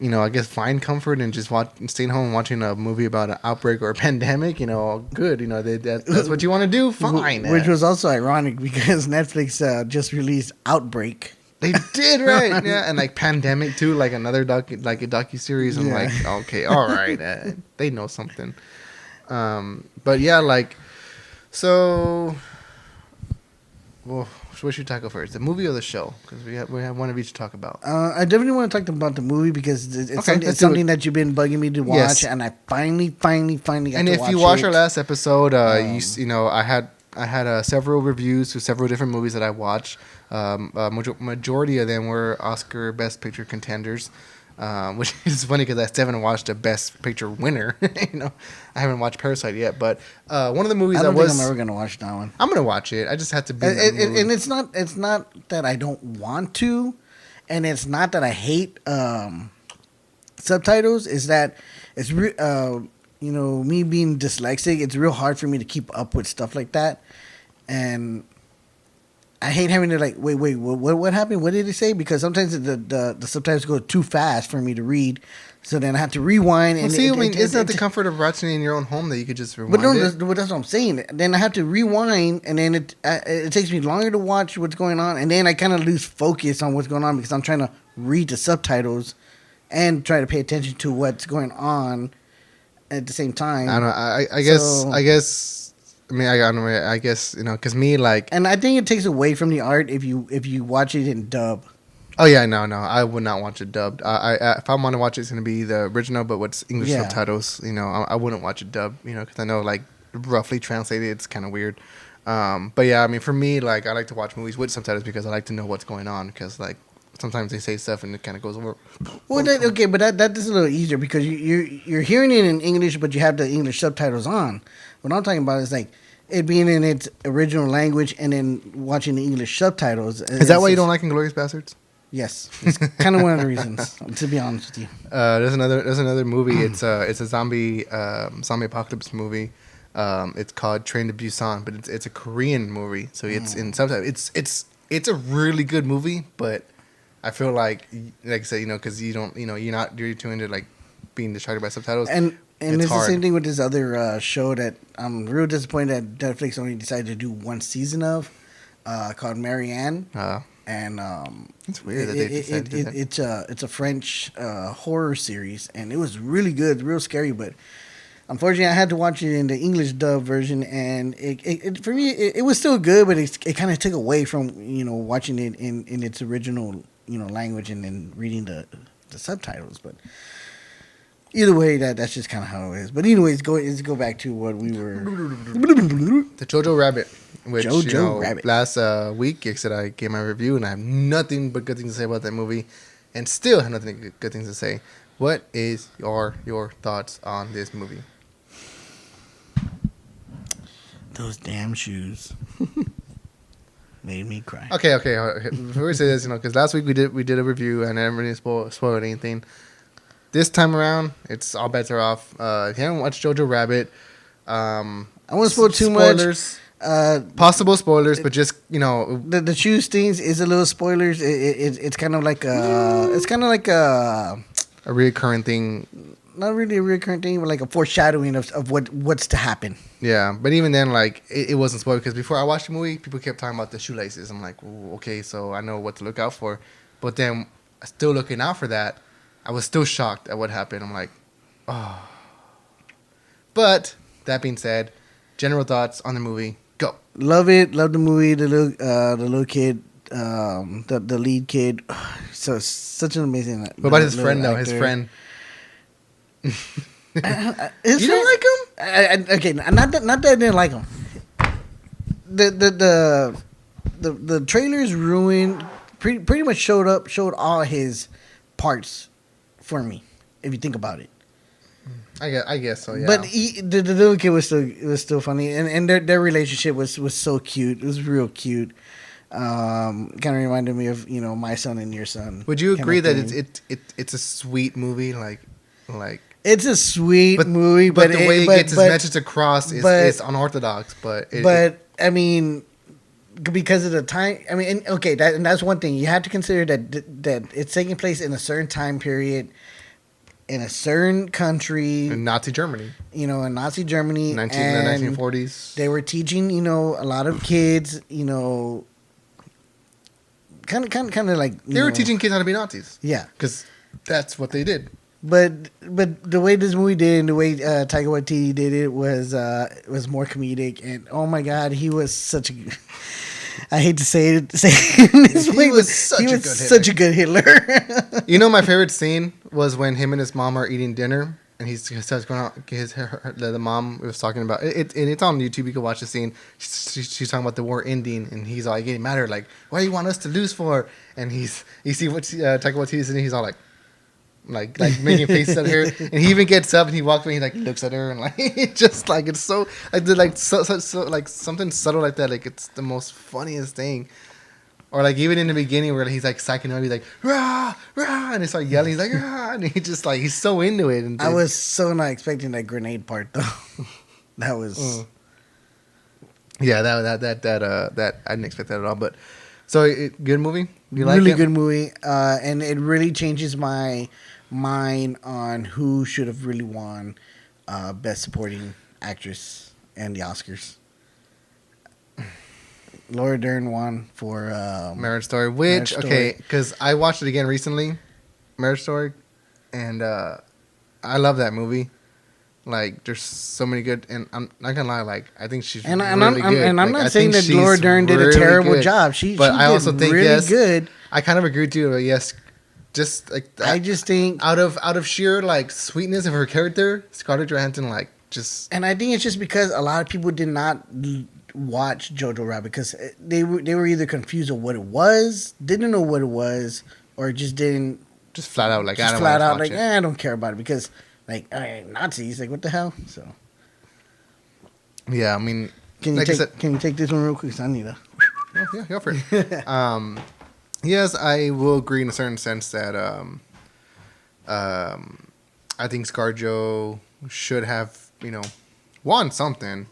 I guess find comfort in just staying home and watching a movie about an outbreak or a pandemic. Good. That's what you want to do. Fine. Which was also ironic because Netflix just released Outbreak. They did, right? Yeah, and like Pandemic too, like another a docuseries. I'm like, okay, all right, they know something. But yeah, so. Well, what should we tackle first? The movie or the show? Because we have one of each to talk about. I definitely want to talk about the movie because it's something that you've been bugging me to watch, and I finally got to watch it. And if you watch our last episode, I had several reviews to several different movies that I watched. Majority of them were Oscar Best Picture contenders, which is funny because I still haven't watched a Best Picture winner. I haven't watched Parasite yet, but one of the movies I don't think I'm ever gonna watch that one. I'm gonna watch it. I just have to be. And it's not that I don't want to, and it's not that I hate subtitles. Is that it's me being dyslexic. It's real hard for me to keep up with stuff like that, and I hate having to wait, what happened? What did it say? Because sometimes the subtitles go too fast for me to read, so then I have to rewind. Well, and isn't that the comfort of watching in your own home that you could just rewind? But no, that's what I'm saying. Then I have to rewind, and then it takes me longer to watch what's going on, and then I kind of lose focus on what's going on because I'm trying to read the subtitles and try to pay attention to what's going on at the same time. I don't know. I guess. I guess because me and I think it takes away from the art if you watch it in dub. Oh yeah, no, I would not watch it dubbed. If I want to watch it, it's gonna be the original, but what's English subtitles. You know, I wouldn't watch it dubbed. You know, because I know like roughly translated, it's kind of weird. But yeah, I mean, for me, like I like to watch movies with subtitles because I like to know what's going on. Because like sometimes they say stuff and it kind of goes over. Well, that is a little easier because you're hearing it in English, but you have the English subtitles on. What I'm talking about is like it being in its original language and then watching the English subtitles. Is that why you don't like Inglourious Basterds? Yes, it's kind of one of the reasons. To be honest with you, there's another movie. It's a zombie apocalypse movie. It's called Train to Busan, but it's a Korean movie, so it's in subtitles. It's a really good movie, but I feel like I said, you know, because you don't, you know, you're too into like being distracted by subtitles. And it's the same thing with this other show that I'm real disappointed that Netflix only decided to do one season of, called Marianne. And it's weird that they decided to do that. It's a French horror series, and it was really good, real scary. But unfortunately, I had to watch it in the English dub version, and it for me it was still good, but it kind of took away from, you know, watching it in its original, you know, language and then reading the subtitles. But either way, that's just kind of how it is. But anyways, go back to what we were. The Jojo Rabbit. Which, Rabbit. Last week, I said I gave my review, and I have nothing but good things to say about that movie, and still have nothing good things to say. What is your thoughts on this movie? Those damn shoes made me cry. Okay. Before we say this, you know, because last week we did a review, and I didn't really spoil anything. This time around, it's all bets are off. If you haven't watched Jojo Rabbit, I won't spoil too much. Possible spoilers, but just, you know, the shoes things is a little spoilers. It's kind of like a recurring thing. Not really a recurring thing, but like a foreshadowing of what's to happen. Yeah, but even then, like it wasn't spoiled because before I watched the movie, people kept talking about the shoelaces. I'm like, ooh, okay, so I know what to look out for. But then, still looking out for that, I was still shocked at what happened. I'm like, oh. But that being said, general thoughts on the movie. Go. Love it. Love the movie. The little kid, the lead kid. So such an amazing. What about his friend though? His friend. You don't like him? Okay, not that I didn't like him. The trailers ruined. Pretty much showed all his parts for me. If you think about it. I guess so, yeah. But the little kid was still funny, and their relationship was so cute. It was real cute. Kind of reminded me of, you know, my son and your son. Would you agree that it's a sweet movie? Like it's a sweet movie, but the way it gets its message across is unorthodox. But I mean, because of the time, I mean, and that's one thing you have to consider that it's taking place in a certain time period. In a certain country. In Nazi Germany. You know, in Nazi Germany. The 1940s. They were teaching, you know, a lot of kids, you know, kind of like... They were teaching kids how to be Nazis. Yeah. Because that's what they did. But the way this movie did and the way Taika Waititi did it was more comedic. And, oh, my God, he was such a... I hate to say it in this way, but he was such a good Hitler. You know, my favorite scene was when him and his mom are eating dinner, and he starts going out. The mom was talking about it, and it's on YouTube. You can watch the scene. She's talking about the war ending, and he's all getting mad at her, like, "What do you want us to lose for?" And you see what Taika Waititi is, and he's all like making faces at her, and he even gets up and he walks away. He looks at her and just it's so like something subtle like that. Like it's the most funniest thing. Or like even in the beginning where he's like psyching up, he's like rah rah, and he starts yelling. He's like rah, and he just he's so into it. And I was so not expecting that grenade part though. That was yeah, that I didn't expect that at all. But so good movie. You like really it? Good movie, and it really changes my mind on who should have really won Best Supporting Actress and the Oscars. Laura Dern won for Marriage Story, because I watched it again recently, Marriage Story, and I love that movie. Like, there's so many good, and I'm not gonna lie, like, I think she's and really good. And I'm like, not saying that Laura Dern did a terrible job. But I also think really good. I kind of agree with you. Yes, just like that, I just think out of sheer like sweetness of her character, Scarlett Johansson like just. And I think it's just because a lot of people did not watch Jojo Rabbit because they were either confused of what it was, didn't know what it was, or just didn't. Just flat out like, just I don't flat out watch like, I don't care about it because like Nazis, like what the hell? So yeah, I mean, can you take this one real quick? 'Cause I need a. Oh, yeah, go for it. Yes, I will agree in a certain sense that I think ScarJo should have won something.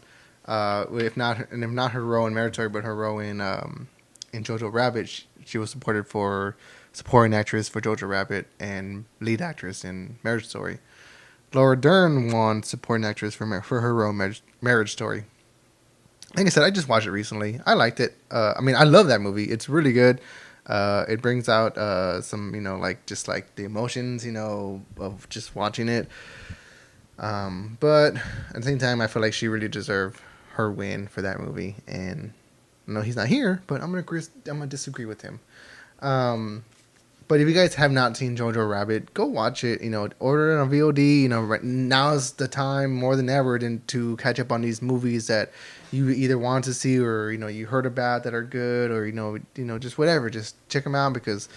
If not her role in Meritorious, but her role in Jojo Rabbit, she was supported for supporting actress for Jojo Rabbit and lead actress in Marriage Story. Laura Dern won supporting actress for her role in Marriage Story. Like I said, I just watched it recently. I liked it. I mean, I love that movie. It's really good. It brings out some, like just like the emotions, of just watching it. But at the same time, I feel like she really deserved her win for that movie. And I know he's not here, but I'm gonna disagree with him. But if you guys have not seen Jojo Rabbit, go watch it. Order it on VOD. Right now's the time more than ever to catch up on these movies that you either want to see or you heard about that are good, or just whatever. Just check them out, because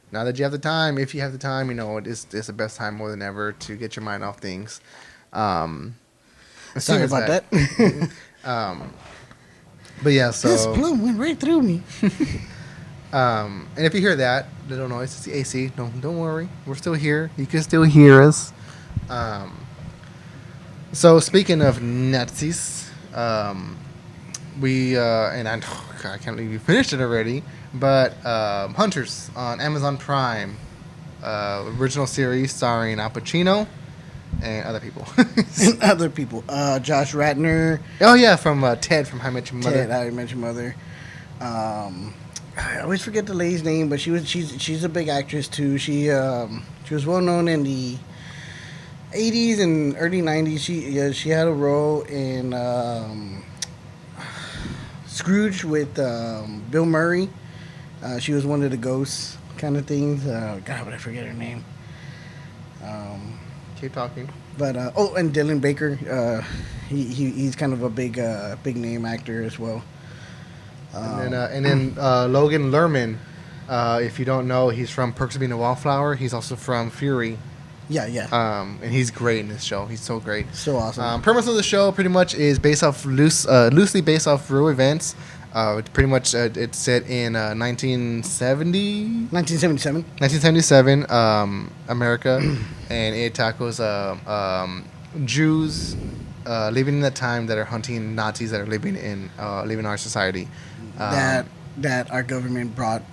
now that you have the time, if you have the time, it's the best time more than ever to get your mind off things. Sorry about that. But yeah, so this plum went right through me. And if you hear that little noise, it's the AC. Don't worry, we're still here. You can still hear us. So speaking of Nazis, we and I can't believe you finished it already. But Hunters on Amazon Prime, original series starring Al Pacino and other people. Josh Radnor. Oh yeah, from Ted from How I Met Your Mother. How I Met Your Mother. I always forget the lady's name, but she's a big actress too. She was well known in the 80s and early 90s. She had a role in Scrooge with Bill Murray. She was one of the ghosts kind of things. God, but I forget her name. Keep talking. But and Dylan Baker. He's kind of a big name actor as well. And then Logan Lerman, if you don't know, he's from Perks of Being a Wallflower. He's also from Fury. Yeah. And he's great in this show. He's so great. So awesome. Premise of the show pretty much is based off loosely based off real events. Pretty much it's set in 1977, America, and it tackles Jews living in that time that are hunting Nazis that are living in our society. That our government brought.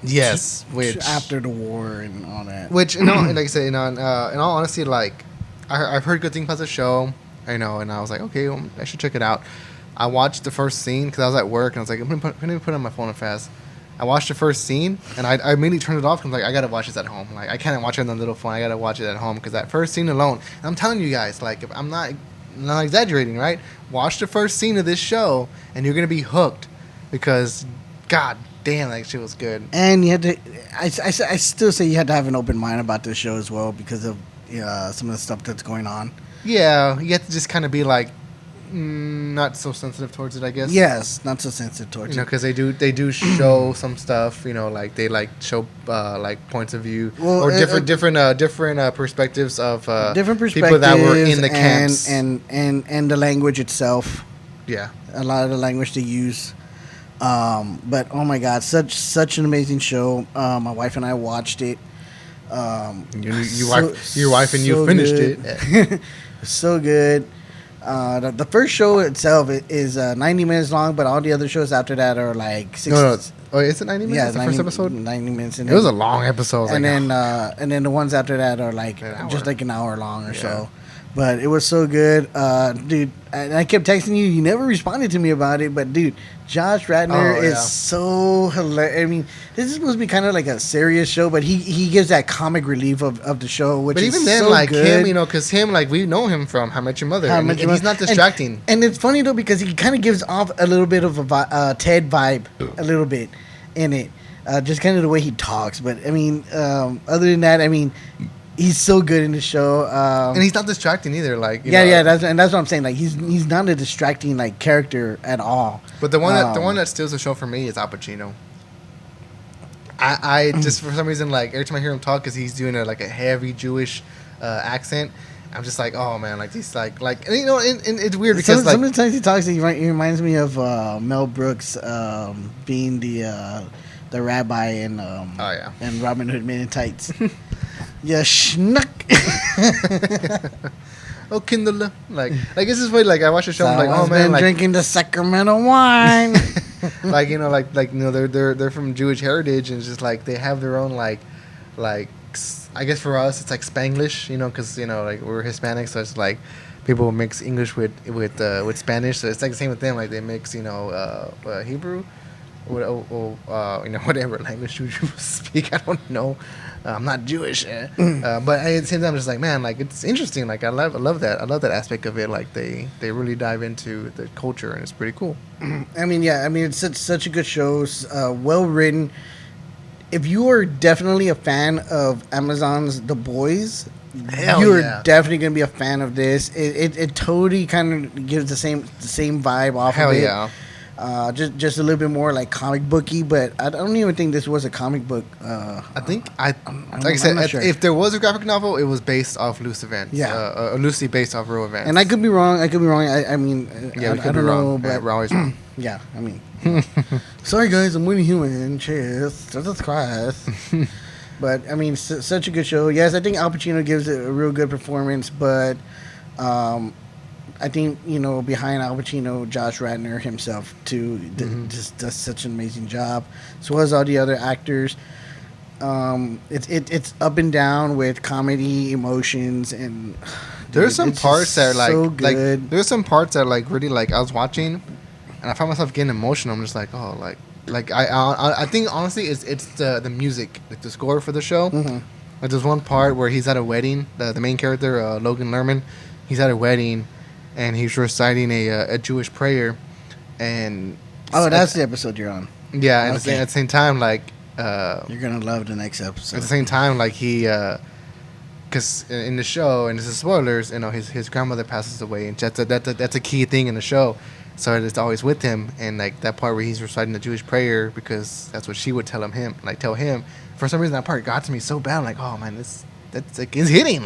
Yes, which after the war and all that. Which like I said, in all honesty, like I've heard good things about the show. And I was like, okay, well, I should check it out. I watched the first scene because I was at work, and I was like, I'm gonna put it on my phone fast. I watched the first scene, and I immediately turned it off because I'm like, I gotta watch this at home. Like I can't watch it on the little phone. I gotta watch it at home because that first scene alone. And I'm telling you guys, like, if I'm not exaggerating, right? Watch the first scene of this show, and you're gonna be hooked because, God damn, that shit was good. And you had to. I still say you had to have an open mind about this show as well because of some of the stuff that's going on. Yeah, you have to just kind of be like, not so sensitive towards it, I guess. Yes, not so sensitive towards it. Because they do show some stuff. Like they show like points of view or different perspectives of different perspectives people that were in the camps and the language itself. Yeah, a lot of the language they use. But oh my God, such an amazing show. My wife and I watched it. Your wife and you finished it. So good. The first show itself is 90 minutes long, but all the other shows after that are like 60. No. Oh, is it 90 minutes? Yeah, the first episode. 90 minutes. It was a long episode. And then the ones after that are like just like an hour long or so. But it was so good, dude. And I kept texting you. You never responded to me about it, but dude, Josh Radnor is so hilarious. I mean, this is supposed to be kind of like a serious show, but he gives that comic relief of the show, which but is even then, so like good. him, you know, because him, like we know him from How I Met Your Mother, and he's not distracting. And it's funny though because he kind of gives off a little bit of a Ted vibe, a little bit in it, just kind of the way he talks. But I mean, other than that, I mean. He's so good in the show, and he's not distracting either. Like that's what I'm saying. Like he's not a distracting like character at all. But the one that steals the show for me is Al Pacino. I just for some reason like every time I hear him talk because he's doing a heavy Jewish accent. I'm just like, oh man, like he's like and, you know, and it's weird because sometimes he talks. He reminds me of Mel Brooks being the rabbi in and Robin Hood Men in Tights. Yeah, schnuck. Oh, Kindle. Like this is way like I watch the show. I'm like, oh man, been like drinking the Sacramento wine. like you know, like you know, they're from Jewish heritage, and it's just like they have their own like I guess for us it's like Spanglish, you know, because you know like we're Hispanic, so it's like people mix English with Spanish, so it's like the same with them. Like they mix Hebrew, you know, whatever language you speak. I don't know. I'm not Jewish, but at the same time, I'm just like, man, like it's interesting. Like I love that. I love that aspect of it. Like they really dive into the culture, and it's pretty cool. I mean, yeah. I mean, it's such a good show. Well written. If you are definitely a fan of Amazon's The Boys, you're definitely gonna be a fan of this. It totally kind of gives the same vibe off of it. Hell yeah. Just a little bit more like comic booky, but I don't even think this was a comic book. I think like I said, sure. If there was a graphic novel, it was based off loose events. Yeah, loosely based off real events. And I could be wrong. I mean, yeah, I don't know, but we're always wrong. Yeah, I mean, sorry guys, I'm winning human. Cheers, Jesus Christ. But I mean, such a good show. Yes, I think Al Pacino gives it a real good performance, but. I think, you know, behind Al Pacino, Josh Radnor himself, too, just does such an amazing job. So as all the other actors. It's up and down with comedy, emotions, and... There's some parts that are, so good. There's some parts that, like, really, like, I was watching, and I found myself getting emotional. I'm just like, oh, like I think, honestly, it's the music, like, the score for the show. Mm-hmm. Like, there's one part where he's at a wedding, the main character, Logan Lerman, he's at a wedding, and he's reciting a Jewish prayer, and that's the episode you're on. Yeah, and at the same time, like you're gonna love the next episode. At the same time, like he, because in the show, and this is spoilers, you know, his grandmother passes away, and that's a key thing in the show, so it's always with him, and like that part where he's reciting the Jewish prayer because that's what she would tell him. For some reason, that part got to me so bad. I'm like, oh man, that's like it's hitting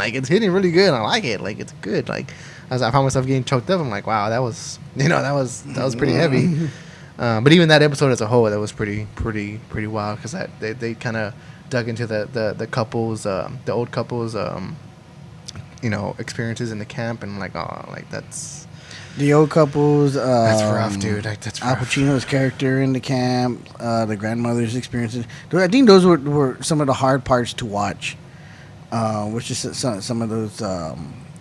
really good. I like it, like it's good, like. I found myself getting choked up. I'm like, wow, that was pretty heavy. But even that episode as a whole, that was pretty wild because they kind of dug into the couples, the old couples, you know, experiences in the camp, and I'm like, oh, like that's the old couples. That's rough, dude. Like, that's rough. Al Pacino's character in the camp, the grandmother's experiences. I think those were some of the hard parts to watch, which is some of those.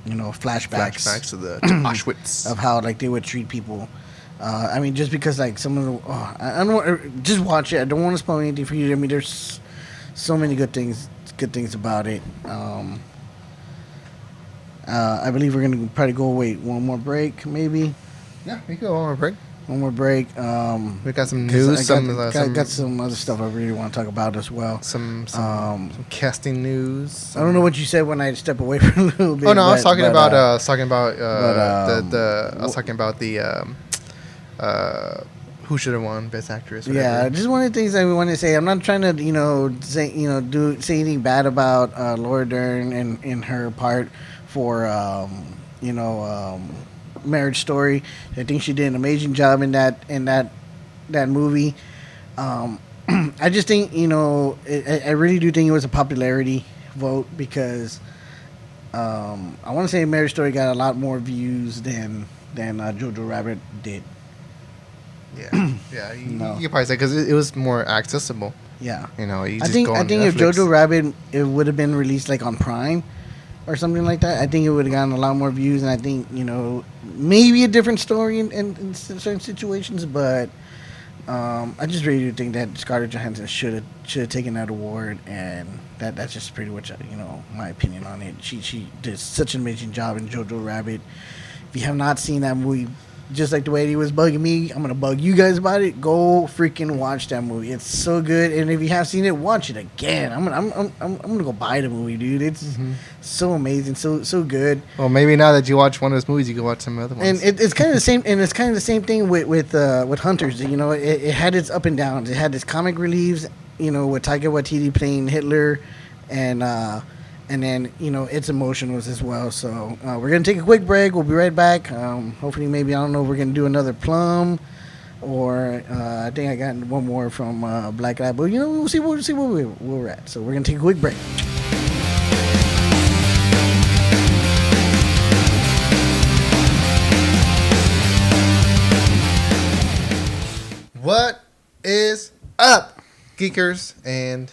You know, flashbacks to Auschwitz of how like they would treat people. I mean, just because like some of the, I don't want, just watch it. I don't want to spoil anything for you. I mean, there's so many good things about it. I believe we're gonna probably go one more break, maybe. Yeah, we can go one more break. One more break. We got some news. Got some other stuff I really want to talk about as well. Some casting news. I don't know what you said when I stepped away for a little bit. Oh no, I was talking about who should have won Best Actress. Yeah, just one of the things I want to say. I'm not trying to say anything bad about Laura Dern and her part for Marriage Story. I think she did an amazing job in that movie. I just think I really do think it was a popularity vote because I want to say Marriage Story got a lot more views than Jojo Rabbit did. Yeah, yeah, you could probably say because it was more accessible. Yeah, I think if Jojo Rabbit it would have been released like on Prime. or something like that, I think it would have gotten a lot more views. And I think, maybe a different story in certain situations. But I just really do think that Scarlett Johansson should have taken that award, and that's just pretty much my opinion on it. She did such an amazing job in Jojo Rabbit. If you have not seen that movie, just like the way he was bugging me, I'm gonna bug you guys about it. Go freaking watch that movie. It's so good, and if you have seen it, watch it again. I'm gonna go buy the movie, dude. It's so amazing, so good. Well, maybe now that you watch one of those movies, you can watch some other ones. And it's kind of the same, and it's kind of the same thing with Hunters. It had its up and downs. It had its comic reliefs, with Taika Waititi playing Hitler, and then, its emotionals as well. So we're going to take a quick break. We'll be right back. Hopefully, maybe, I don't know, we're going to do another Plum. Or I think I got one more from Black Lab. But, we'll see where we're at. So we're going to take a quick break. What is up, geekers and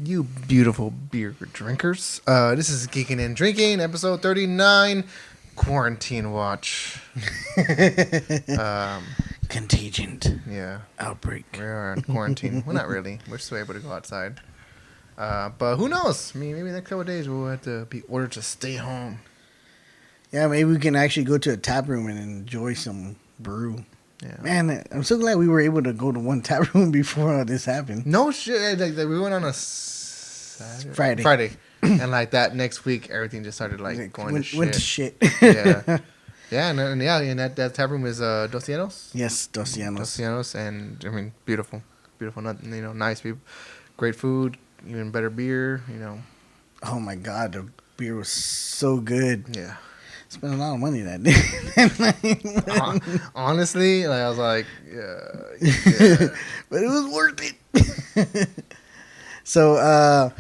you beautiful beer drinkers? This is Geekin Drinkin, episode 39, Quarantine Watch. Contagion. Yeah. Outbreak. We are in quarantine. Well, not really. We're still able to go outside. But who knows? I mean, maybe next couple of days we'll have to be ordered to stay home. Yeah, maybe we can actually go to a tap room and enjoy some brew. Yeah. Man, I'm so glad we were able to go to one tap room before this happened. No shit. Like, we went on a Friday. And like that next week, everything just started going to shit. Went to shit. Yeah. Yeah, and that tap room is Dos Llanos? Yes, Dos Llanos. Dos Llanos, and I mean, beautiful. Nice people. Great food, even better beer, Oh my God, the beer was so good. Yeah. Spent a lot of money that day. Honestly, I was like, yeah. But it was worth it. So,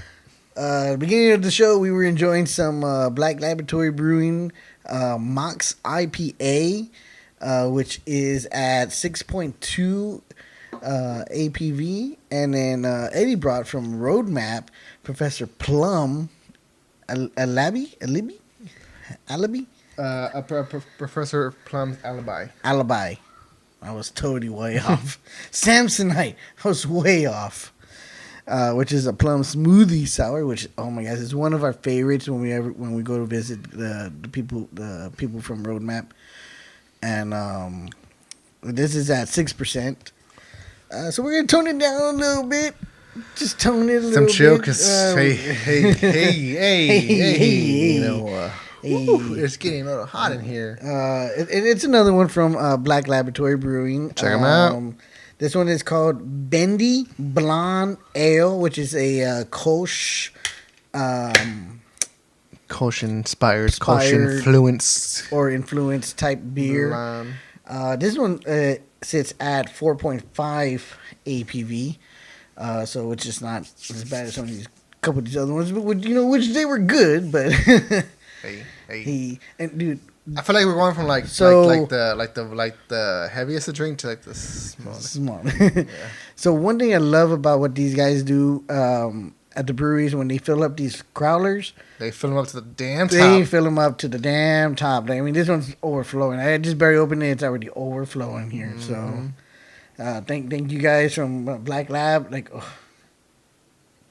beginning of the show, we were enjoying some Black Laboratory Brewing Mox IPA, which is at 6.2 APV. And then Eddie brought from Roadmap Professor Plum Alibi? Professor Plums Alibi. I was totally way off. Samsonite. I was way off. Which is a plum smoothie sour. Which, oh my gosh, is one of our favorites when we go to visit the people from Roadmap. And this is at 6%. So we're gonna tone it down a little bit. Just tone it a little bit. Some chill, because hey. It's getting a little hot in here. It's another one from Black Laboratory Brewing. Check them out. This one is called Bendy Blonde Ale, which is a Kolsch. Kolsch inspired, Kolsch influenced type beer. This one sits at 4.5 APV, so it's just not as bad as some of these couple of these other ones, but which they were good, but. Hey. And dude, I feel like we're going from the heaviest to drink to the smallest. Yeah. So one thing I love about what these guys do at the breweries, when they fill up these growlers, they fill them up to the damn top. They fill them up to the damn top. I mean, this one's overflowing. I just barely opened it; it's already overflowing here. Mm-hmm. So, thank you guys from Black Lab.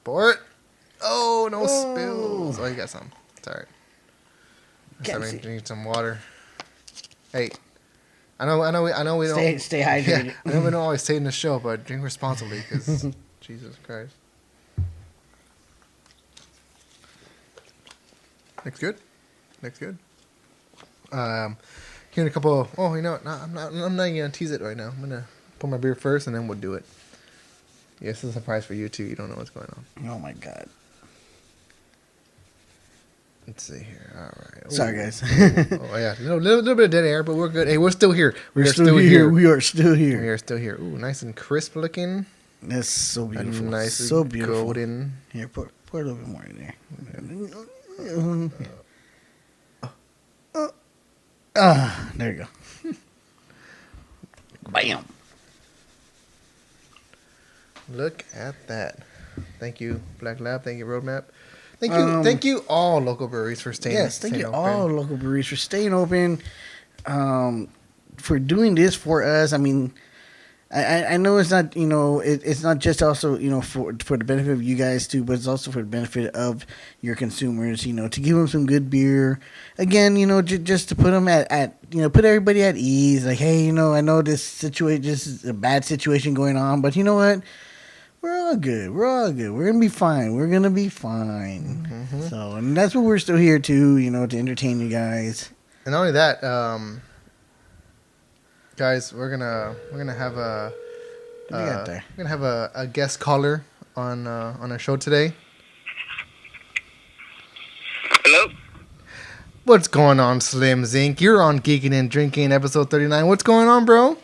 Pour it. Oh, no spills. Oh, you got some. It's all right. Drink some water. Hey, I know we don't stay hydrated. Yeah, I know we don't always say in the show, but drink responsibly, because Jesus Christ. Looks good. Here in a couple. Oh, you know what? No, I'm not gonna tease it right now. I'm gonna pour my beer first, and then we'll do it. Yes, it's a surprise for you too. You don't know what's going on. Oh my God. Let's see here. All right. Ooh. Sorry, guys. Oh yeah, a little bit of dead air, but we're good. Hey, we're still here. We are still here. We are still here. Ooh, nice and crisp looking. That's so beautiful. Nice, so beautiful. Golden. Here, pour a little bit more in there. There you go. Bam. Look at that. Thank you, Black Lab. Thank you, Roadmap. Thank you all local breweries for staying. Yes, thank you open. all local breweries for staying open, for doing this for us. I mean, I know it's not, it's not just also, for the benefit of you guys too, but it's also for the benefit of your consumers, to give them some good beer. Again, just to put them put everybody at ease. Like, hey, I know this is a bad situation going on, but you know what? We're all good. We're going to be fine. We're going to be fine. Mm-hmm. So, and that's what we're still here to, to entertain you guys. And not only that, guys, we're gonna have a guest caller on our show today. Hello. What's going on, Slim Zink? You're on Geekin Drinkin, episode 39. What's going on, bro?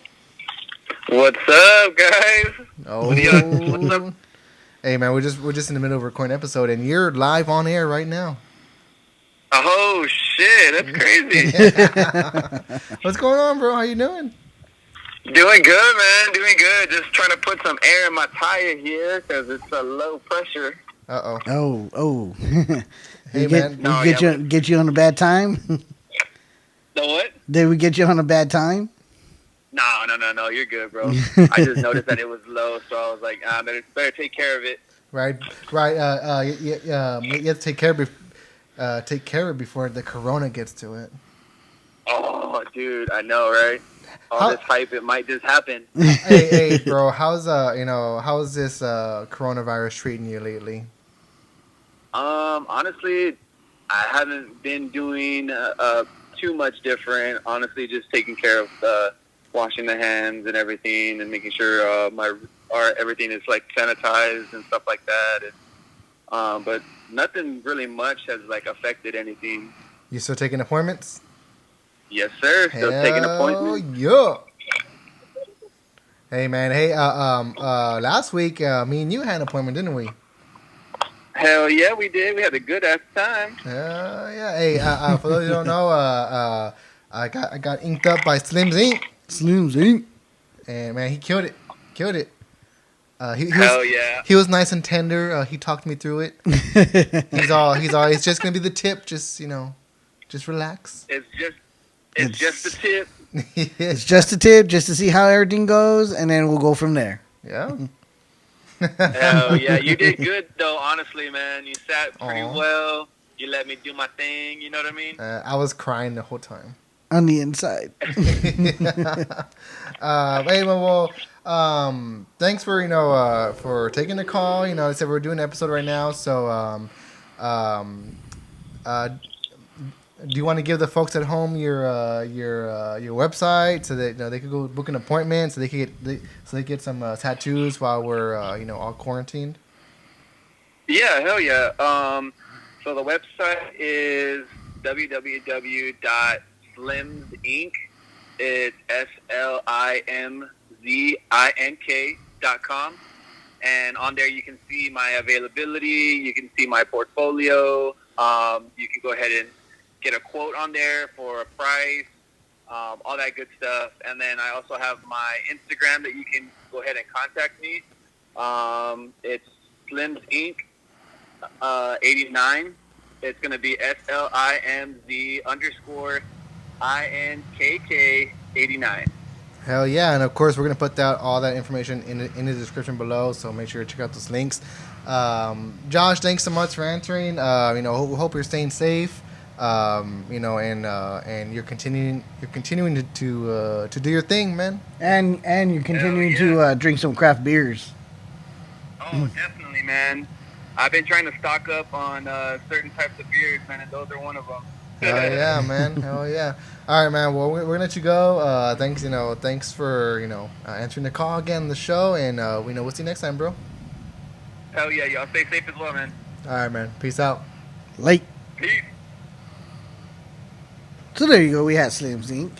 What's up, guys? Oh, what's up? Hey, man, we're just in the middle of a recording episode, and you're live on air right now. Oh shit, that's crazy. What's going on, bro? How you doing? Doing good, man. Doing good. Just trying to put some air in my tire here because it's a low pressure. Oh. Hey, man. Get you on a bad time? The what? Did we get you on a bad time? No. You're good, bro. I just noticed that it was low, so I was like, better take care of it. Right. You have to take care of it before the corona gets to it. Oh, dude, I know, right? This hype, it might just happen. hey, bro, how's this coronavirus treating you lately? Honestly, I haven't been doing too much different. Honestly, just taking care of washing the hands and everything, and making sure everything is like sanitized and stuff like that. And, but nothing really much has like affected anything. You still taking appointments? Yes, sir. Still taking appointments. Yeah. Hey, man. Hey, last week, me and you had an appointment, didn't we? Hell yeah, we did. We had a good ass time. Yeah. Hey, for those who don't know, I got inked up by Slim Zink. And man, he killed it. Hell yeah. He was nice and tender. He talked me through it. It's just gonna be the tip. Just just relax. It's just the tip. It's just a tip, just to see how everything goes, and then we'll go from there. Yeah. Hell yeah, you did good though. Honestly, man, you sat pretty well. You let me do my thing. You know what I mean? I was crying the whole time. On the inside. Hey, well, thanks for taking the call. I said we're doing an episode right now, so do you want to give the folks at home your website so that they could go book an appointment so they could get some tattoos while we're all quarantined? Yeah, hell yeah. So the website is www.slimzink. It's SLIMZINK.com, and on there you can see my availability. You can see my portfolio. You can go ahead and get a quote on there for a price, all that good stuff. And then I also have my Instagram that you can go ahead and contact me. It's Slims Inc. 89. It's going to be SLIMZ_INKK 89. Hell yeah. And of course, we're going to put all that information in the description below. So make sure to check out those links. Josh, thanks so much for answering. Hope you're staying safe. And you're continuing to do your thing, man. And you're continuing to drink some craft beers. Oh, definitely, man. I've been trying to stock up on certain types of beers, man, and those are one of them. Hell yeah, man. Hell yeah. All right, man. Well, we're gonna let you go. Thanks for answering the call again on the show, and we'll see you next time, bro. Hell yeah, y'all stay safe as well, man. All right, man. Peace out. Late. Peace. So there you go. We had Slim Zink.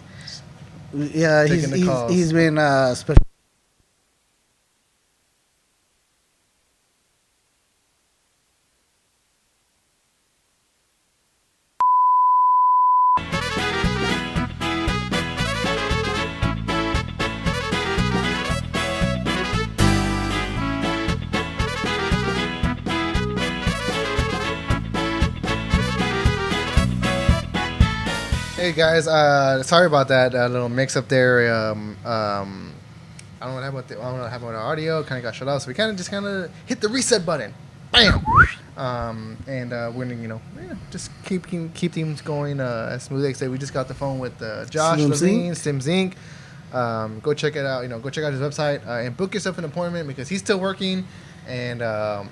Yeah, he's been special. Hey guys, sorry about that little mix up there. I don't know what happened with the audio. Kind of got shut off, so we kind of hit the reset button. Bam. And we're gonna just keep things going as smoothly. Like I said, we just got the phone with Josh Levine, Stims Inc. Go check it out. Go check out his website and book yourself an appointment because he's still working. And I'm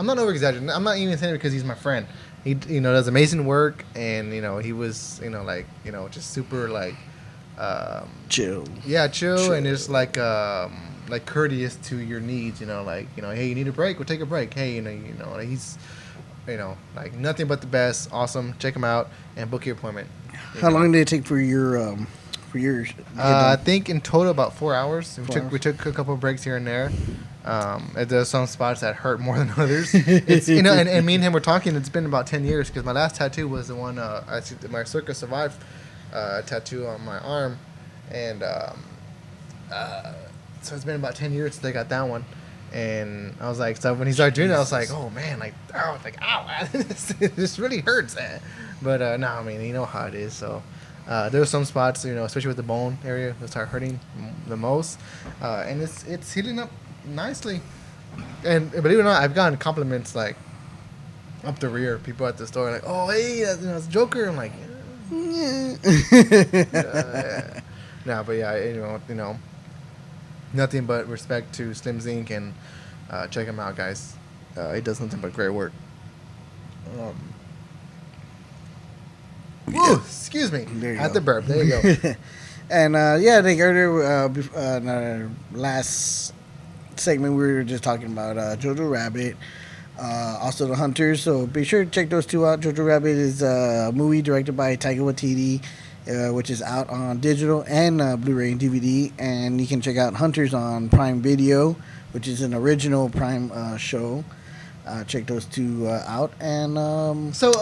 not over exaggerating. I'm not even saying it because he's my friend. He does amazing work, and he was just super chill. Yeah, chill, and just like courteous to your needs. Hey, you need a break? We'll take a break. Hey, he's like nothing but the best. Awesome. Check him out and book your appointment. How long did it take for your I think in total about 4 hours. We took a couple of breaks here and there. There's some spots that hurt more than others. It's and me and him were talking. It's been about 10 years because my last tattoo was the one my Circa Survive tattoo on my arm, and so it's been about 10 years since I got that one. And I was like, so when he started doing it, I was like, oh man, ow, this really hurts. But no, I mean, you know how it is. So there were some spots, especially with the bone area, that start hurting the most, and it's healing up nicely. And believe it or not, I've gotten compliments like up the rear. People at the store like, oh hey, it's Joker. I'm like, yeah. No, but yeah, nothing but respect to Slims Inc. and check him out, guys. He does nothing but great work. Woo, excuse me. There you At go. the burp. There you go. And I think earlier in our last segment we were just talking about Jojo Rabbit, also The Hunters. So be sure to check those two out. Jojo Rabbit is a movie directed by Taika Waititi, which is out on digital and Blu-ray and DVD. And you can check out Hunters on Prime Video, which is an original Prime show. Check those two out. And So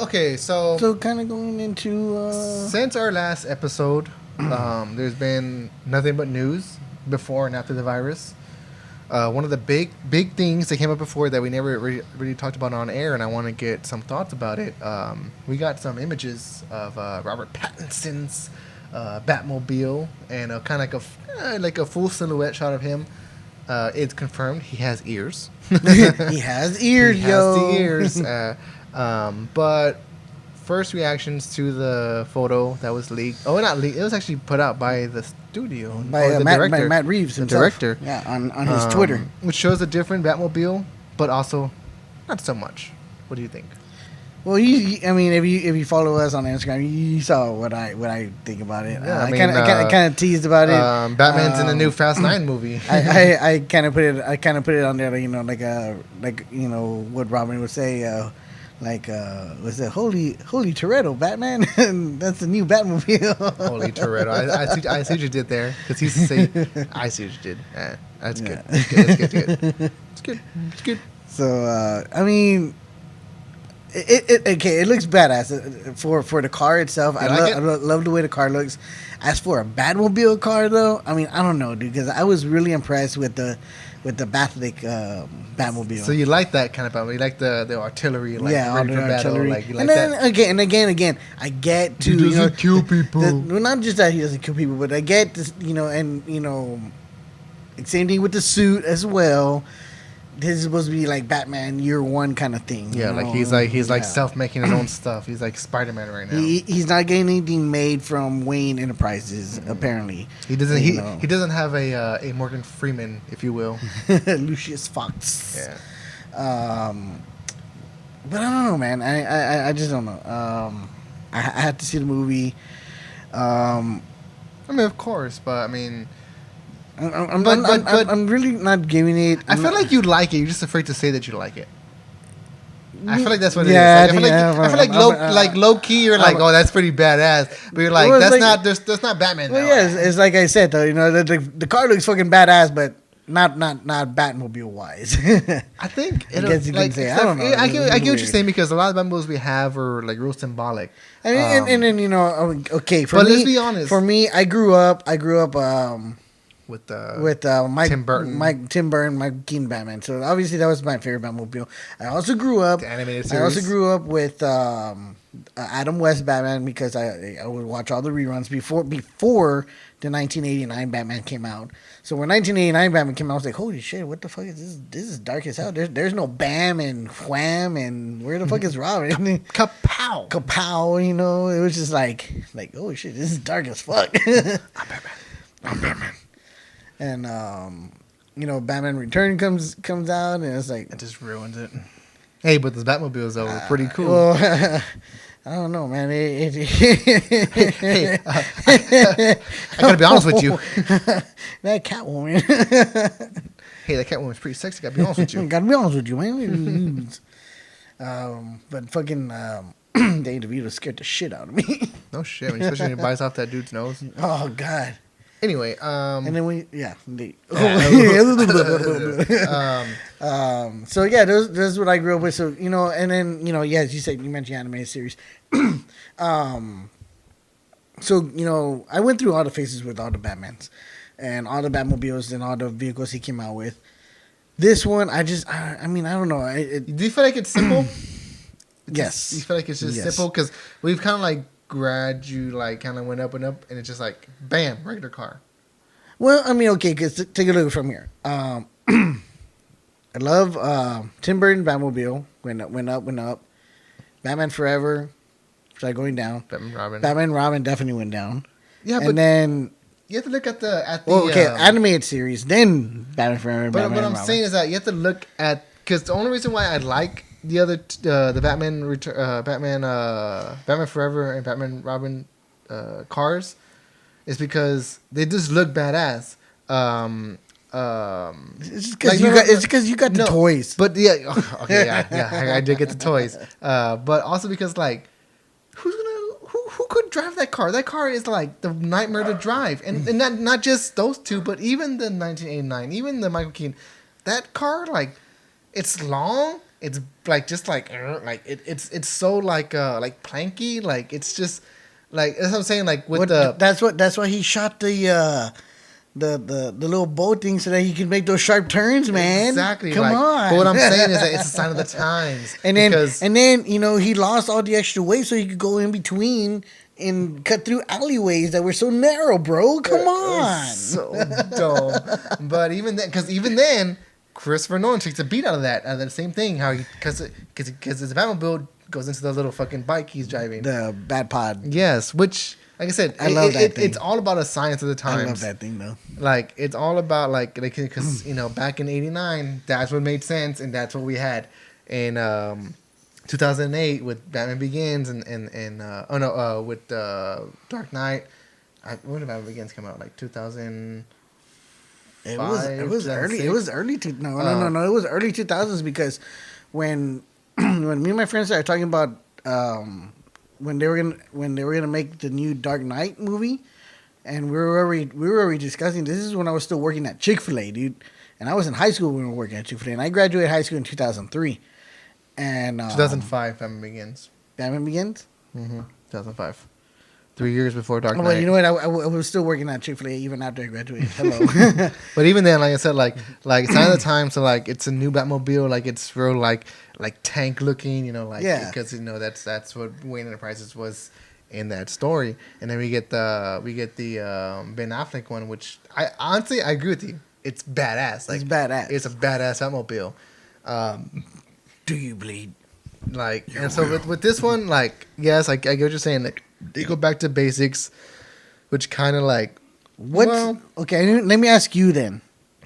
kind of going into since our last episode, there's been nothing but news before and after the virus. One of the big things that came up before that we never really talked about on air, and I want to get some thoughts about it. We got some images of Robert Pattinson's Batmobile, and kind of like a full silhouette shot of him. It's confirmed he has ears. he has ears, he yo. has the ears. But first reactions to the photo that was leaked. Oh, not leaked. It was actually put out by the studio. By the by Matt Reeves the himself. director. Yeah, on his Twitter. Which shows a different Batmobile, but also not so much. What do you think? Well, I mean, if you follow us on Instagram, you saw what I think about it. Yeah, I kind of teased about it. Batman's in the new Fast 9 movie. I kind of put it on there, like what Robin would say, was it holy Toretto Batman? That's the new Batmobile. Holy Toretto! I see what you did there because he's say I see what you did. That's good. It's good. It's good. So I mean. It looks badass for the car itself. I love the way the car looks. As for a Batmobile car, though, I mean, I don't know, dude, because I was really impressed with the Bathlick Batmobile. So you like that kind of Batmobile? You like the artillery, like yeah, all the artillery. Like you like and then that? again, I get to He doesn't kill people. not just that he doesn't kill people, but I get this, same thing with the suit as well. This is supposed to be like Batman Year One kind of thing. Yeah, like he's like self-making his own stuff. He's like Spider-Man right now. He's not getting anything made from Wayne Enterprises. Apparently, he doesn't. He doesn't have a Morgan Freeman, if you will. Lucius Fox. Yeah. But I don't know, man. I just don't know. I had to see the movie. I mean, of course, but I mean. I'm really not giving it. I feel like you like it. You're just afraid to say that you like it. I feel like that's what it yeah, is. I feel like low key, you're like, oh, that's pretty badass. But you're like, that's not Batman. Well, yeah, it's like I said though. The car looks fucking badass, but not Batmobile wise. I think I guess you can say. I don't know. I get what you're saying because a lot of Batmobiles we have are like real symbolic. I mean, and then okay. But let's be honest. For me, I grew up. with Tim Burton. Tim Burton, Mike Keaton Batman. So obviously that was my favorite Batmobile. I also grew up. The animated I also series. grew up with Adam West Batman because I would watch all the reruns before the 1989 Batman came out. So when 1989 Batman came out, I was like, holy shit, what the fuck is this? This is dark as hell. There's no Bam and Wham and where the fuck is Robin? Kapow! Kapow, you know, it was just like, oh shit, this is dark as fuck. I'm Batman. And you know, Batman Return comes out, and it's like It just ruins it. Hey, but this Batmobile though was pretty cool. Well, I don't know, man. I gotta be honest with you. That Catwoman. Hey, that Catwoman's pretty sexy. Gotta be honest with you. Gotta be honest with you, man. But fucking Danny DeVito scared the shit out of me. No shit, especially when he bites off that dude's nose. Oh God. Anyway, and then so yeah, those what I grew up with. So you know, and then you know, yeah, as you said, you mentioned animated series. So you know, I went through all the phases with all the Batmans, and all the Batmobiles and all the vehicles he came out with. This one, I mean, I don't know. Do you feel like it's simple? Yes. You feel like it's just simple because we've kind of like kind of went up and up, and it's just like bam, regular car. Well, I mean, okay, because take a look from here. I love Tim Burton Batmobile. Went up. Batman Forever started going down. Batman Robin definitely went down. Yeah, and then you have to look at the animated series, then Batman Forever. But what I'm saying is that you have to look at, because the only reason why I like the other the Batman Batman Forever and Batman Robin cars is because they just look badass. It's because you got the toys. But yeah, okay, yeah, I did get the toys. But also because like, who could drive that car? That car is like the nightmare to drive, and not just those two, but even the 1989, even the Michael Keaton, that car, like, it's long. It's like just like it's so like planky, like it's just like, that's what I'm saying, like with that's why he shot the little boat thing so that he can make those sharp turns, man. Exactly. Come on. But what I'm saying is that it's a sign of the times. And then you know, he lost all the extra weight so he could go in between and cut through alleyways that were so narrow, bro. Come on. So dumb. But even then, Christopher Nolan takes a beat out of that. The same thing, how because his Batmobile goes into the little fucking bike he's driving. The Bat Pod. Yes, which, like I said, I love that thing. It's all about a science of the times. I love that thing though. Like, it's all about like because you know, back in '89, that's what made sense, and that's what we had. In 2008 with Batman Begins and with Dark Knight. When did Batman Begins come out? Like 2000. It was early. It was early. No. It was early 2000s because when me and my friends started talking about when they were gonna make the new Dark Knight movie, and we were already discussing. This is when I was still working at Chick-fil-A, dude, and I was in high school when we were working at Chick-fil-A, and I graduated high school in 2003, and 2005 Batman Begins. Batman Begins. 2005. 3 years before Dark Knight. Well, you know what? I was still working at Chick-fil-A even after I graduated. Hello. But even then, like I said, like sign of the time. So like, it's a new Batmobile. Like, it's real like tank looking. You know, like, because you know that's what Wayne Enterprises was in that story. And then we get the Ben Affleck one, which I honestly agree with you. It's badass. Like, it's badass. It's a badass Batmobile. Do you bleed? Like, and so with this one, like, yes, I get what you're saying. Like, they go back to basics, which kind of like, okay, let me ask you then.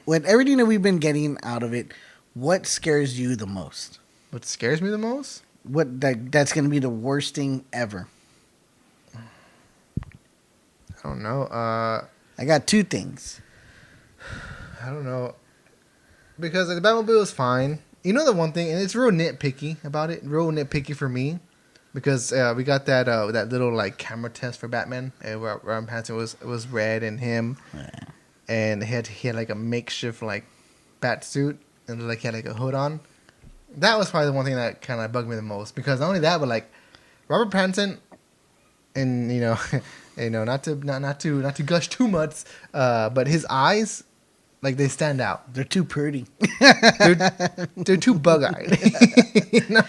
With everything that we've been getting out of it, what scares you the most? What scares me the most? That's going to be the worst thing ever? I don't know. I got two things. I don't know. Because the Batmobile is fine. You know the one thing, and it's real nitpicky about it. Real nitpicky for me. Because we got that little like camera test for Batman, and where Robert Pattinson was red and him, and he had like a makeshift like bat suit, and like he had like a hood on. That was probably the one thing that kind of bugged me the most, because not only that, but like Robert Pattinson, and not to gush too much, but his eyes, like, they stand out. They're too pretty. They're too bug-eyed.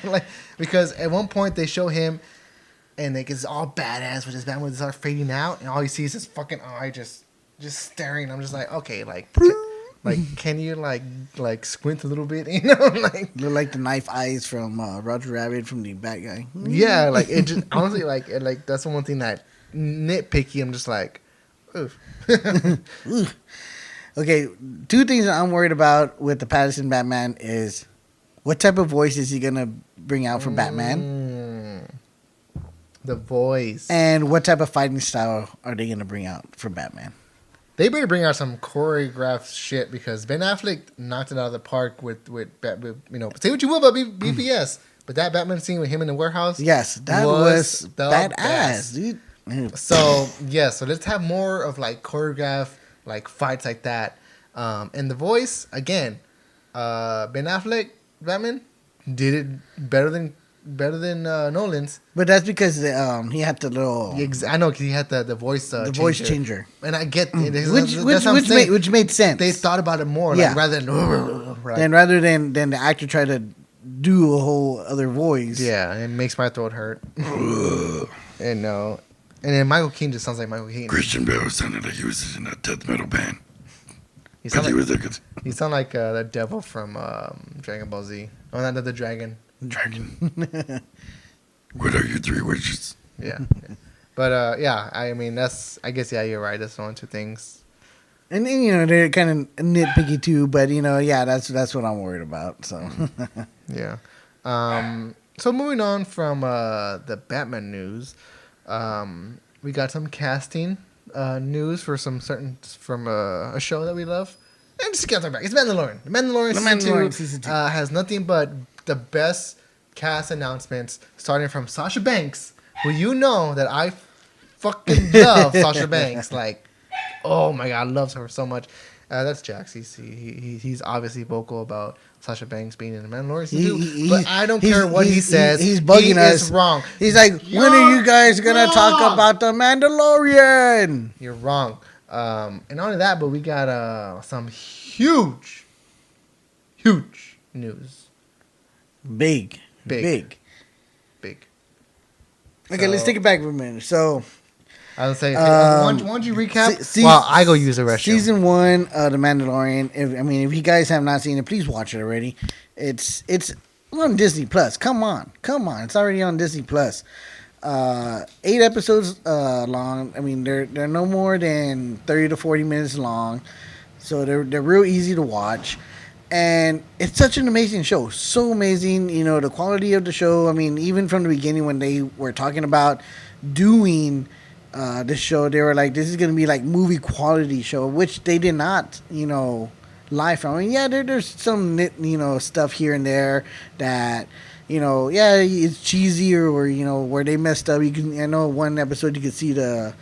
Like, because at one point they show him, and like it's all badass with his Batman when they start fading out, and all you see is his fucking eye just staring. I'm just like, okay, like, can you like squint a little bit, like Look like the knife eyes from Roger Rabbit from the Bat Guy. yeah, like it just honestly like that's the one thing that nitpicky. I'm just like, oof. Okay, two things that I'm worried about with the Pattinson Batman is what type of voice is he gonna bring out for Batman, The voice, and what type of fighting style are they gonna bring out for Batman? they better bring out some choreographed shit because Ben Affleck knocked it out of the park with say what you will about BPS, but that Batman scene with him in the warehouse, Yes, that was the badass, best. dude. So so let's have more of like choreographed like fights like that. And the voice again, Ben Affleck Batman did it better than Nolan's. But that's because he had the little I know because he had the voice voice changer, and I get which made sense. They thought about it more, Yeah. like, rather than right. and rather than the actor try to do a whole other voice. Yeah, it makes my throat hurt. And no. And then Michael Keaton just sounds like Michael Keaton. Christian Bale sounded like he was in a death metal band. He But sounds he like, was a good the devil from Dragon Ball Z. Oh, not the dragon. dragon. What are your three wishes? Yeah. But yeah, I mean I guess you're right. That's the only two things. And then, they're kind of nitpicky too, but that's what I'm worried about. So Yeah. So moving on from the Batman news, we got some casting news for from a show that we love. And just get back. It's Mandalorian. The Mandalorian season 2 has nothing but the best cast announcements, starting from Sasha Banks, who that I fucking love Sasha Banks. Like, oh my god, I love her so much. That's Jax. He's obviously vocal about Sasha Banks being in the Mandalorian season 2, but I don't care what he says. He's bugging us. He's wrong. He's like, when are you guys gonna talk about the Mandalorian? You're wrong. And not only that, but we got some huge news. Big. Okay, Let's take it back for a minute. So, I would say, why don't you recap? While I go use the restroom. Season 1 of The Mandalorian. If you guys have not seen it, please watch it already. It's on Disney Plus. Come on. It's already on Disney Plus. 8 episodes long. They're no more than 30 to 40 minutes long. So they're real easy to watch. And it's such an amazing show. So amazing. The quality of the show. Even from the beginning when they were talking about doing this show, they were like, this is going to be like movie quality show, which they did not, lie from. There's some, stuff here and there that, it's cheesy or where they messed up. I know one episode you could see the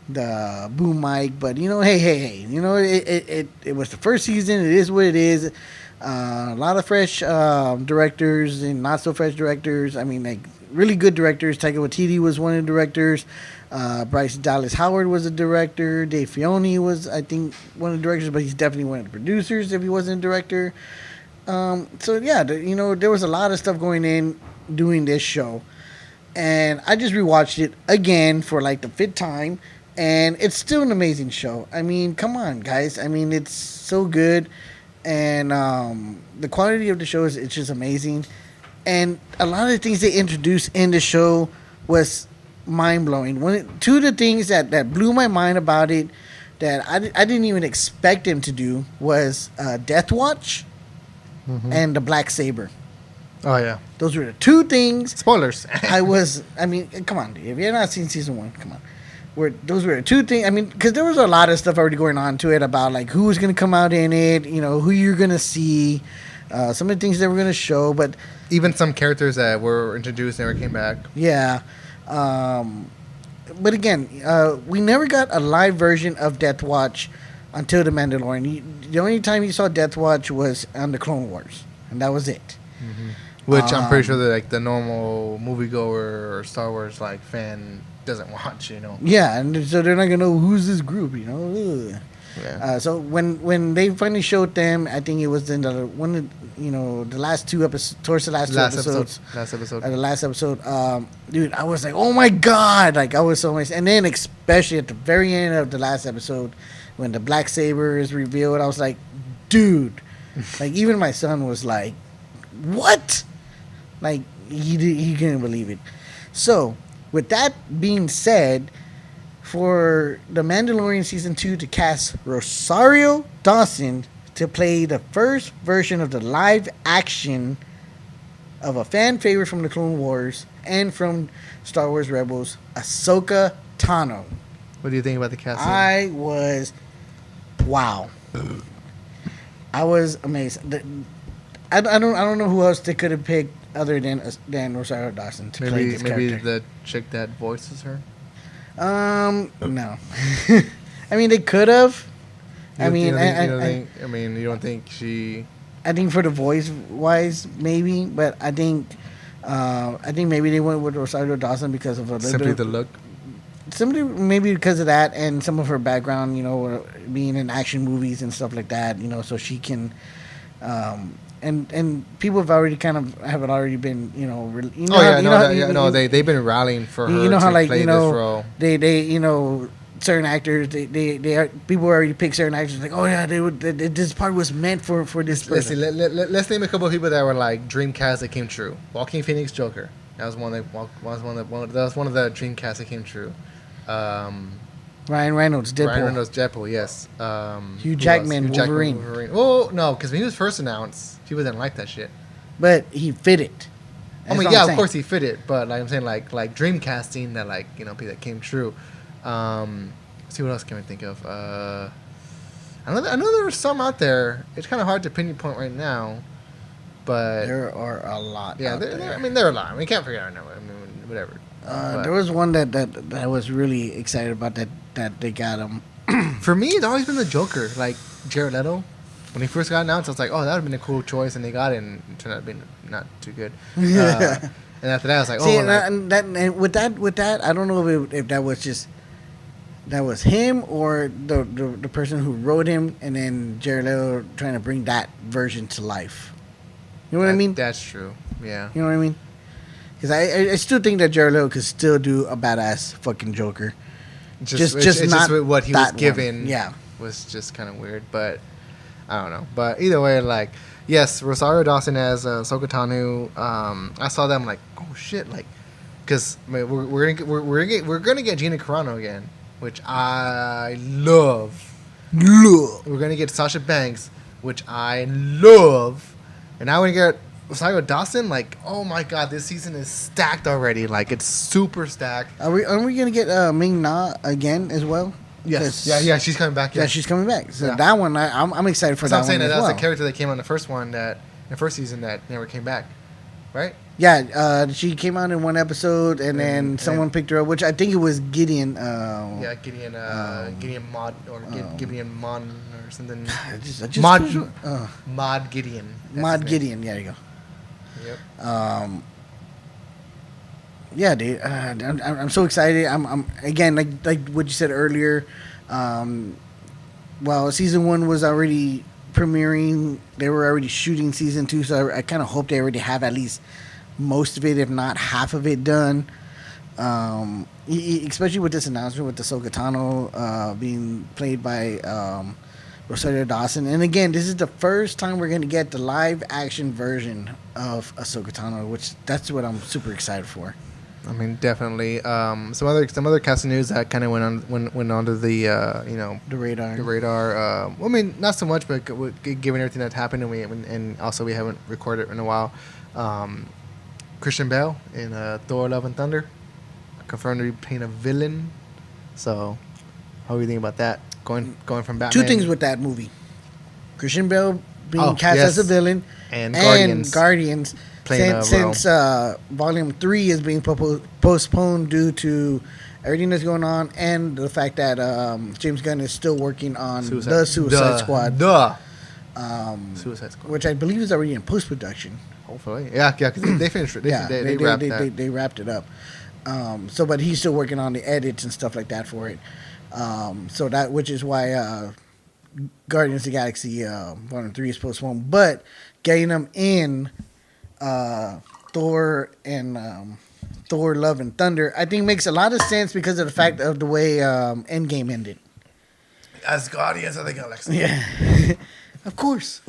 boom mic, but hey, it was the first season. It is what it is. A lot of fresh directors and not so fresh directors. Really good directors. Taika Waititi was one of the directors. Bryce Dallas Howard was a director. Dave Filoni was, I think, one of the directors, but he's definitely one of the producers if he wasn't a director. There was a lot of stuff going in doing this show. And I just rewatched it again for like the 5th time. And it's still an amazing show. Come on, guys. It's so good. And the quality of the show it's just amazing. And a lot of the things they introduced in the show was mind-blowing. Two of the things that blew my mind about it that I didn't even expect them to do was Death Watch and the Black Saber. Oh, yeah. Those were the two things. Spoilers. Come on, dude. If you've not seen season 1, come on. Those were the two things. Because there was a lot of stuff already going on to it about like who was going to come out in it, who you're going to see, some of the things they were going to show, but even some characters that were introduced never came back. Yeah. But again, we never got a live version of Death Watch until The Mandalorian. The only time you saw Death Watch was on the Clone Wars, and that was it. Which I'm pretty sure that like the normal moviegoer or Star Wars like fan doesn't watch, you know. Yeah, and so they're not gonna know who's this group, you know. Ugh. Yeah. So when they finally showed them, I think it was in the the last two episodes, towards the last two episodes. Last episode. The last episode, dude, I was like, oh my god, like I was so nice. And then especially at the very end of the last episode, when the black saber is revealed, I was like, dude, like even my son was like, what? Like he couldn't believe it. So with that being said, for The Mandalorian Season 2 to cast Rosario Dawson to play the first version of the live action of a fan favorite from the Clone Wars and from Star Wars Rebels, Ahsoka Tano. What do you think about the casting? Wow. I was amazed. I don't know who else they could have picked other than Rosario Dawson to play this character. Maybe the chick that voices her. No. I mean, they could have. You don't think she? I think for the voice wise, maybe, but I think maybe they went with Rosario Dawson because of The look. Simply maybe because of that and some of her background, being in action movies and stuff like that, so she can. And people have already already been, they've been rallying for her. How to play this role. They certain actors people already pick certain actors like, oh yeah, this part was meant for this person. Let's name a couple of people that were like dream casts that came true. Joaquin Phoenix Joker, that was one of the dream casts that came true. Ryan Reynolds Deadpool, yes. Hugh Jackman Wolverine. Oh no, because when he was first announced, people didn't like that shit. But he fit it. I mean, yeah, of course he fit it, but like I'm saying, like dream casting that people that came true. See what else can we think of? I know there were some out there. It's kind of hard to pinpoint right now, but there are a lot. Yeah, there are a lot. I mean, we can't figure it out now. I mean, whatever. There was one that I was really excited about that they got him. For me, it's always been the Joker, like Jared Leto. When he first got announced, I was like, oh, that would have been a cool choice, and they got it, and it turned out being not too good. And after that, I was like, see, and with that, I don't know if that was just. That was him or the person who wrote him, and then Jared Leto trying to bring that version to life. You know what I mean? That's true. Yeah. You know what I mean? Because I still think that Jared Leto could still do a badass fucking Joker. Just not what he was given. One. Yeah. Was just kind of weird, but I don't know. But either way, like, yes, Rosario Dawson as Ahsoka Tano. I saw them like, oh shit, like, because we're gonna get Gina Carano again, which I love. We're gonna get Sasha Banks, which I love, and now we're gonna get Rosario Dawson. Like, oh my god, this season is stacked already. Like, it's super stacked. Are we gonna get Ming Na again as well? Yes. Yeah, she's coming back. Yeah, she's coming back. So that one, I'm excited for that one. I'm saying that was the character that came on the first one in the first season that never came back, right? Yeah, she came out in one episode, and then someone picked her up, which I think it was Gideon. Gideon Mod or Gideon Mon or something. Mod Gideon. Mod Gideon. Yeah, there you go. Yep. Yeah, dude. I'm so excited. I'm again like what you said earlier. Well, season 1 was already premiering. They were already shooting season 2, so I kind of hope they already have at least most of it, if not half of it, done. Especially with this announcement with the Ahsoka Tano being played by Rosario Dawson. And again, this is the first time we're going to get the live action version of Ahsoka Tano, which that's what I'm super excited for. I mean, definitely. Some other casting news that kind of went onto the the radar. The radar. I mean, not so much, but given everything that's happened, and also we haven't recorded in a while. Christian Bale in Thor: Love and Thunder, confirmed to be playing a villain. So, how do you think about that? Going from Batman. 2 things with that movie: Christian Bale being cast as a villain, and Guardians. Since Volume 3 is being postponed due to everything that's going on, and the fact that James Gunn is still working on the Suicide Squad. Suicide Squad, which I believe is already in post-production. Hopefully, yeah, because they finished it. They wrapped it up. But he's still working on the edits and stuff like that for it. So that, which is why Guardians of the Galaxy 1 and 3 is postponed. But getting them in Thor and Thor: Love and Thunder, I think makes a lot of sense because of the fact of the way Endgame ended. As Guardians of the Galaxy. Yeah. Of course.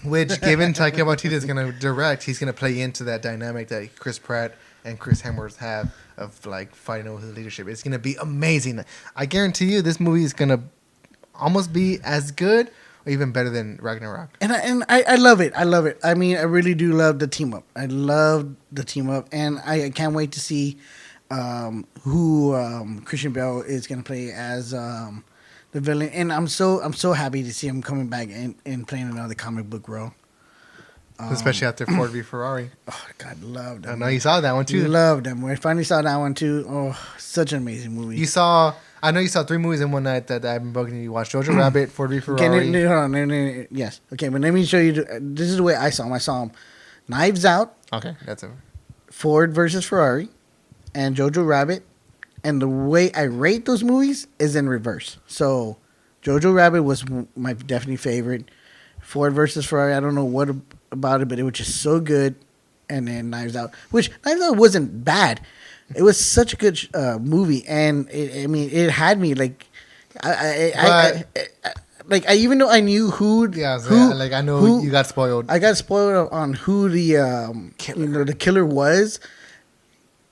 Which, given Taika Waititi is going to direct, he's going to play into that dynamic that Chris Pratt and Chris Hemsworth have of like fighting over his leadership. It's going to be amazing. I guarantee you, this movie is going to almost be as good or even better than Ragnarok. And I love it. I love it. I mean, I really do love the team up. I love the team up, and I can't wait to see who Christian Bale is going to play as the villain. And I'm so happy to see him coming back and playing another comic book role. Especially after Ford v Ferrari. Oh, God, love that. I know you saw that one too. Love that movie. I finally saw that one too. Oh, such an amazing movie. I know you saw 3 movies in one night that I've been bugging you. You watched Jojo Rabbit, Ford v Ferrari. Okay, hold on. No. Yes. Okay, but let me show you. This is the way I saw him. I saw him Knives Out. Okay, that's it. Ford versus Ferrari, and Jojo Rabbit. And the way I rate those movies is in reverse. So, Jojo Rabbit was my definitely favorite. Ford versus Ferrari, I don't know what about it, but it was just so good. And then Knives Out, which Knives Out wasn't bad. It was such a good movie, and it had me like, even though I knew who I know you got spoiled. I got spoiled on who the the killer was.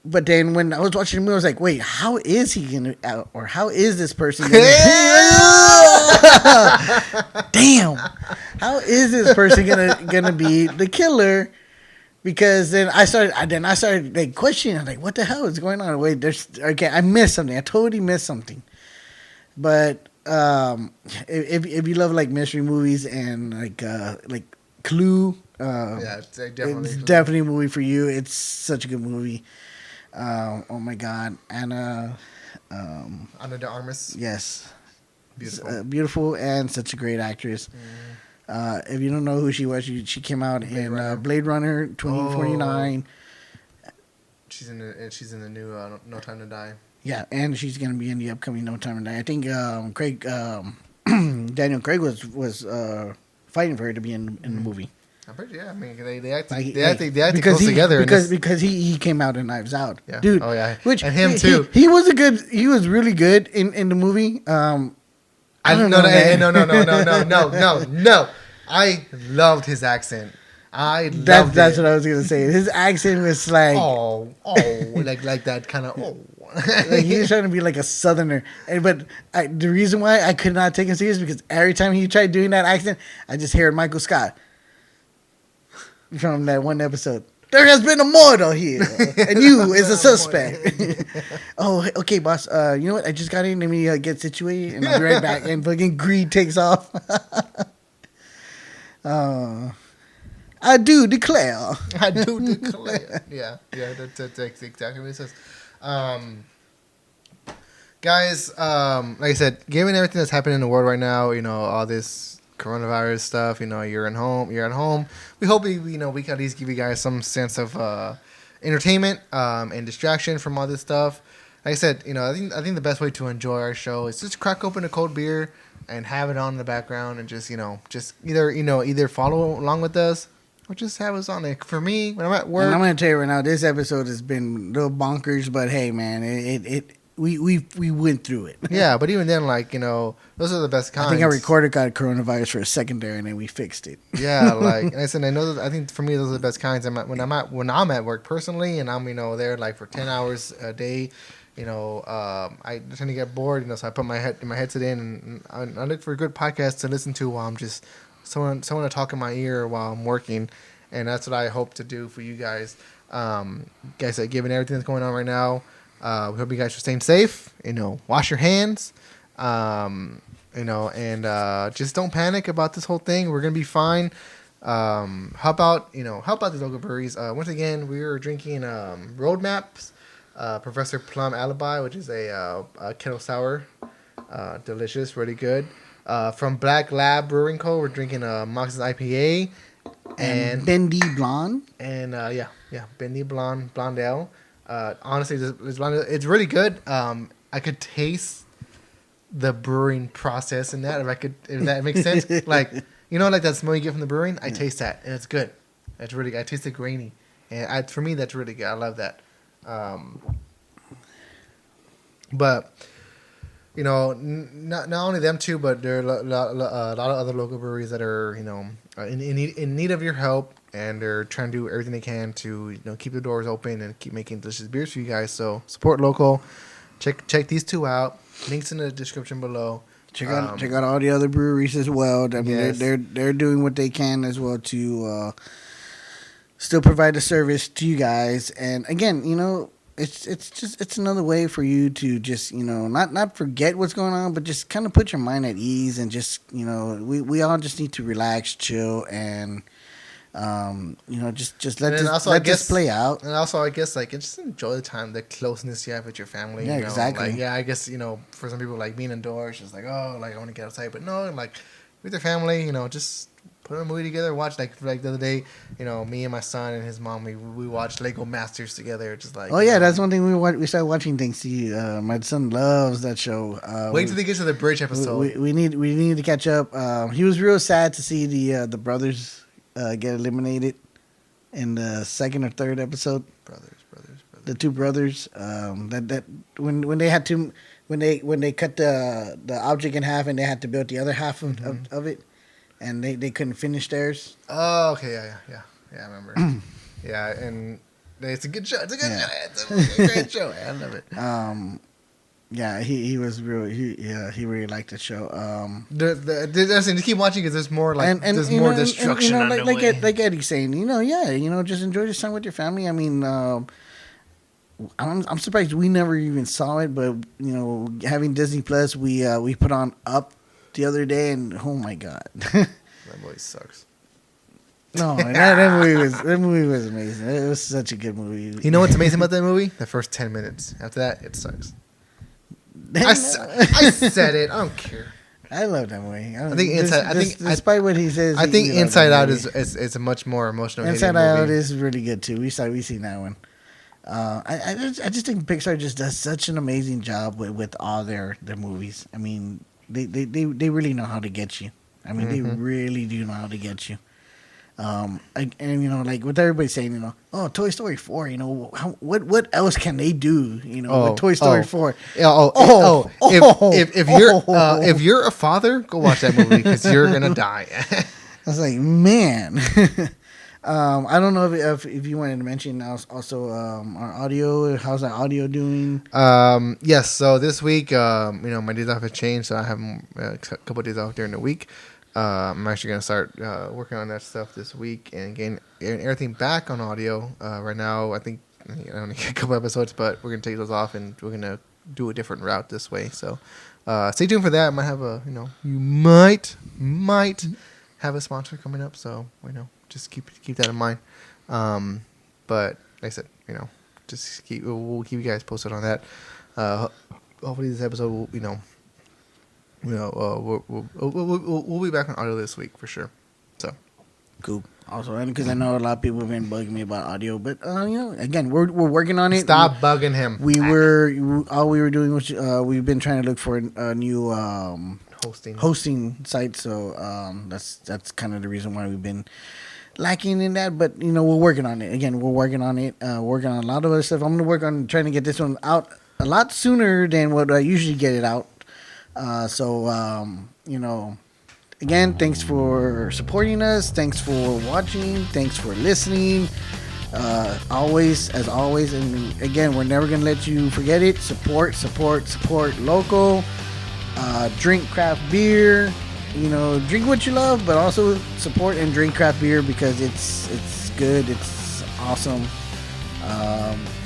But then when I was watching the movie, I was like, wait, how is he going to, or how is this person going to, damn, how is this person going to be the killer? Because then I started like questioning, I'm like, what the hell is going on? Wait, I missed something. I totally missed something. But if you love like mystery movies and like Clue, it's definitely a movie for you. It's such a good movie. Oh my God, Anna de Armas. Yes, Beautiful. Beautiful, and such a great actress. If you don't know who she was, she came out in Blade Runner 2049. She's in the new No Time to Die. Yeah, and she's gonna be in the upcoming No Time to Die. I think Daniel Craig was fighting for her to be in the movie. I'm pretty I mean, they act close together because he came out in Knives Out, yeah. Dude. Oh yeah, which and him too. He was really good in the movie. I don't know. No. I loved his accent. That's what I was gonna say. His accent was like like that kind of like he was trying to be like a southerner. But the reason why I could not take him serious because every time he tried doing that accent, I just heard Michael Scott from that one episode. There has been a murder here, and you is a suspect. Oh, okay, boss. You know what? I just got in. Let me get situated, and I'll be right back. And fucking Greed takes off. I do declare. Yeah, that's exactly what it says. Guys, like I said, given everything that's happening in the world right now, all this coronavirus stuff, you're at home. We hope we can at least give you guys some sense of entertainment and distraction from all this stuff. Like I said, I think the best way to enjoy our show is just crack open a cold beer and have it on in the background and just either follow along with us or just have us on it. For me, when I'm at work, and I'm gonna tell you right now, this episode has been a little bonkers, but hey, man, we went through it. Yeah, but even then, those are the best kinds. I think our recorder got coronavirus for a secondary, and then we fixed it. Yeah, and I said, I think for me, those are the best kinds. When I'm at work personally, and I'm there for 10 hours a day. I tend to get bored. So I put my headset in, and I look for good podcasts to listen to while I'm just someone to talk in my ear while I'm working, and that's what I hope to do for you guys. Guys, given everything that's going on right now. We hope you guys are staying safe. Wash your hands. And just don't panic about this whole thing. We're gonna be fine. Help out the local breweries. Once again, we are drinking Roadmap's Professor Plum Alibi, which is a kettle sour, delicious, really good. From Black Lab Brewing Co, we're drinking Mox's IPA, and Bendy Blonde. And Bendy Blondell. Honestly, this blonde, it's really good. I could taste the brewing process in that. If that makes sense. Like, you know, like that smell you get from the brewing. I taste that, and it's good. It's really good. I taste it grainy, and for me, that's really good. I love that. But you know, not only them two, but there are a lot of other local breweries that are, you know, in need of your help, and they're trying to do everything they can to, you know, keep the doors open and keep making delicious beers for you guys. So support local. Check these two out. Links in the description below. Check out all the other breweries as well. I mean, they're doing what they can as well to still provide the service to you guys. And again, you know, it's another way for you to just, you know, not forget what's going on, but just kind of put your mind at ease and just, you know, we all just need to relax, chill, and you know, just let this play out. And also, I guess, like, just enjoy the time, the closeness you have with your family. Yeah, you know? exactly. Like, yeah, I guess, you know, for some people, like, being indoors, just like, oh, like, I want to get outside, but no, like, with your family, you know, just put a movie together, watch, like the other day, you know, me and my son and his mom, we watched Lego Masters together, just like. Oh yeah, that's one thing we started watching. Thanks to you. My son loves that show. Wait till they get to the bridge episode. We need to catch up. He was real sad to see the brothers get eliminated in the second or third episode. Brothers. The two brothers. That when they had to when they cut the object in half and they had to build the other half of it. And they couldn't finish theirs. Oh, okay, yeah, I remember. Yeah, and it's a good show. It's a good show. It's a great show. I love it. Yeah, he was really he really liked the show. To keep watching because there's more like there's more destruction on the way. Like Eddie's saying, you know, just enjoy this time with your family. I mean, I'm surprised we never even saw it, but you know, having Disney Plus, we put on Up the other day, and oh my god, that movie sucks. No, that movie was amazing. It was such a good movie. You know what's amazing about that movie? The first 10 minutes. After that, it sucks. I said it. I don't care. I love that movie. I think despite what he says, I think Inside Out is a much more emotional. Inside Out is really good too. We seen that one. I just think Pixar just does such an amazing job with all their movies. I mean, they really know how to get you. I mean, they really do know how to get you. And you know, like with everybody saying, you know, oh, Toy Story 4, you know, what else can they do, you know, with Toy Story 4? If you're a father, go watch that movie because you're gonna die. I was like, man. I don't know if you wanted to mention also our audio. How's our audio doing? Yes. So this week, you know, my days off have changed, so I have a couple of days off during the week. I'm actually gonna start working on that stuff this week and getting everything back on audio. Right now, I think I only get a couple episodes, but we're gonna take those off and we're gonna do a different route this way. So stay tuned for that. I might have you might have a sponsor coming up. So just keep that in mind. But like I said, you know, just we'll keep you guys posted on that. Hopefully this episode will, we'll be back on audio this week for sure. So cool. Also, and because I know a lot of people have been bugging me about audio, but you know, again, we're working on it. Stop bugging him. All we were doing was we've been trying to look for a new hosting site. So that's kind of the reason why we've been lacking in that. But you know, we're working on it. Again, we're working on it. Working on a lot of other stuff. I'm gonna work on trying to get this one out a lot sooner than what I usually get it out. You know, again, thanks for supporting us. Thanks for watching. Thanks for listening. As always. And again, we're never going to let you forget it. Support local. Drink craft beer. You know, drink what you love, but also support and drink craft beer because it's good. It's awesome.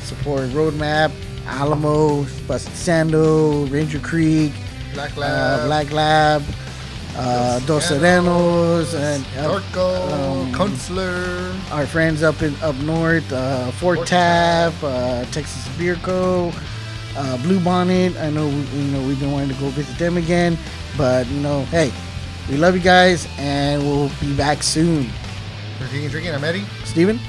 Support Roadmap, Alamo, Busted Sando, Ranger Creek, Black Lab, Dos Serenos, and Dorco, Counselor. Our friends up north, Fort Taft, Texas Beer Co, Blue Bonnet. I know we've been wanting to go visit them again, but you know, hey, we love you guys, and we'll be back soon. For Geekin Drinkin, I'm Eddie. Steven?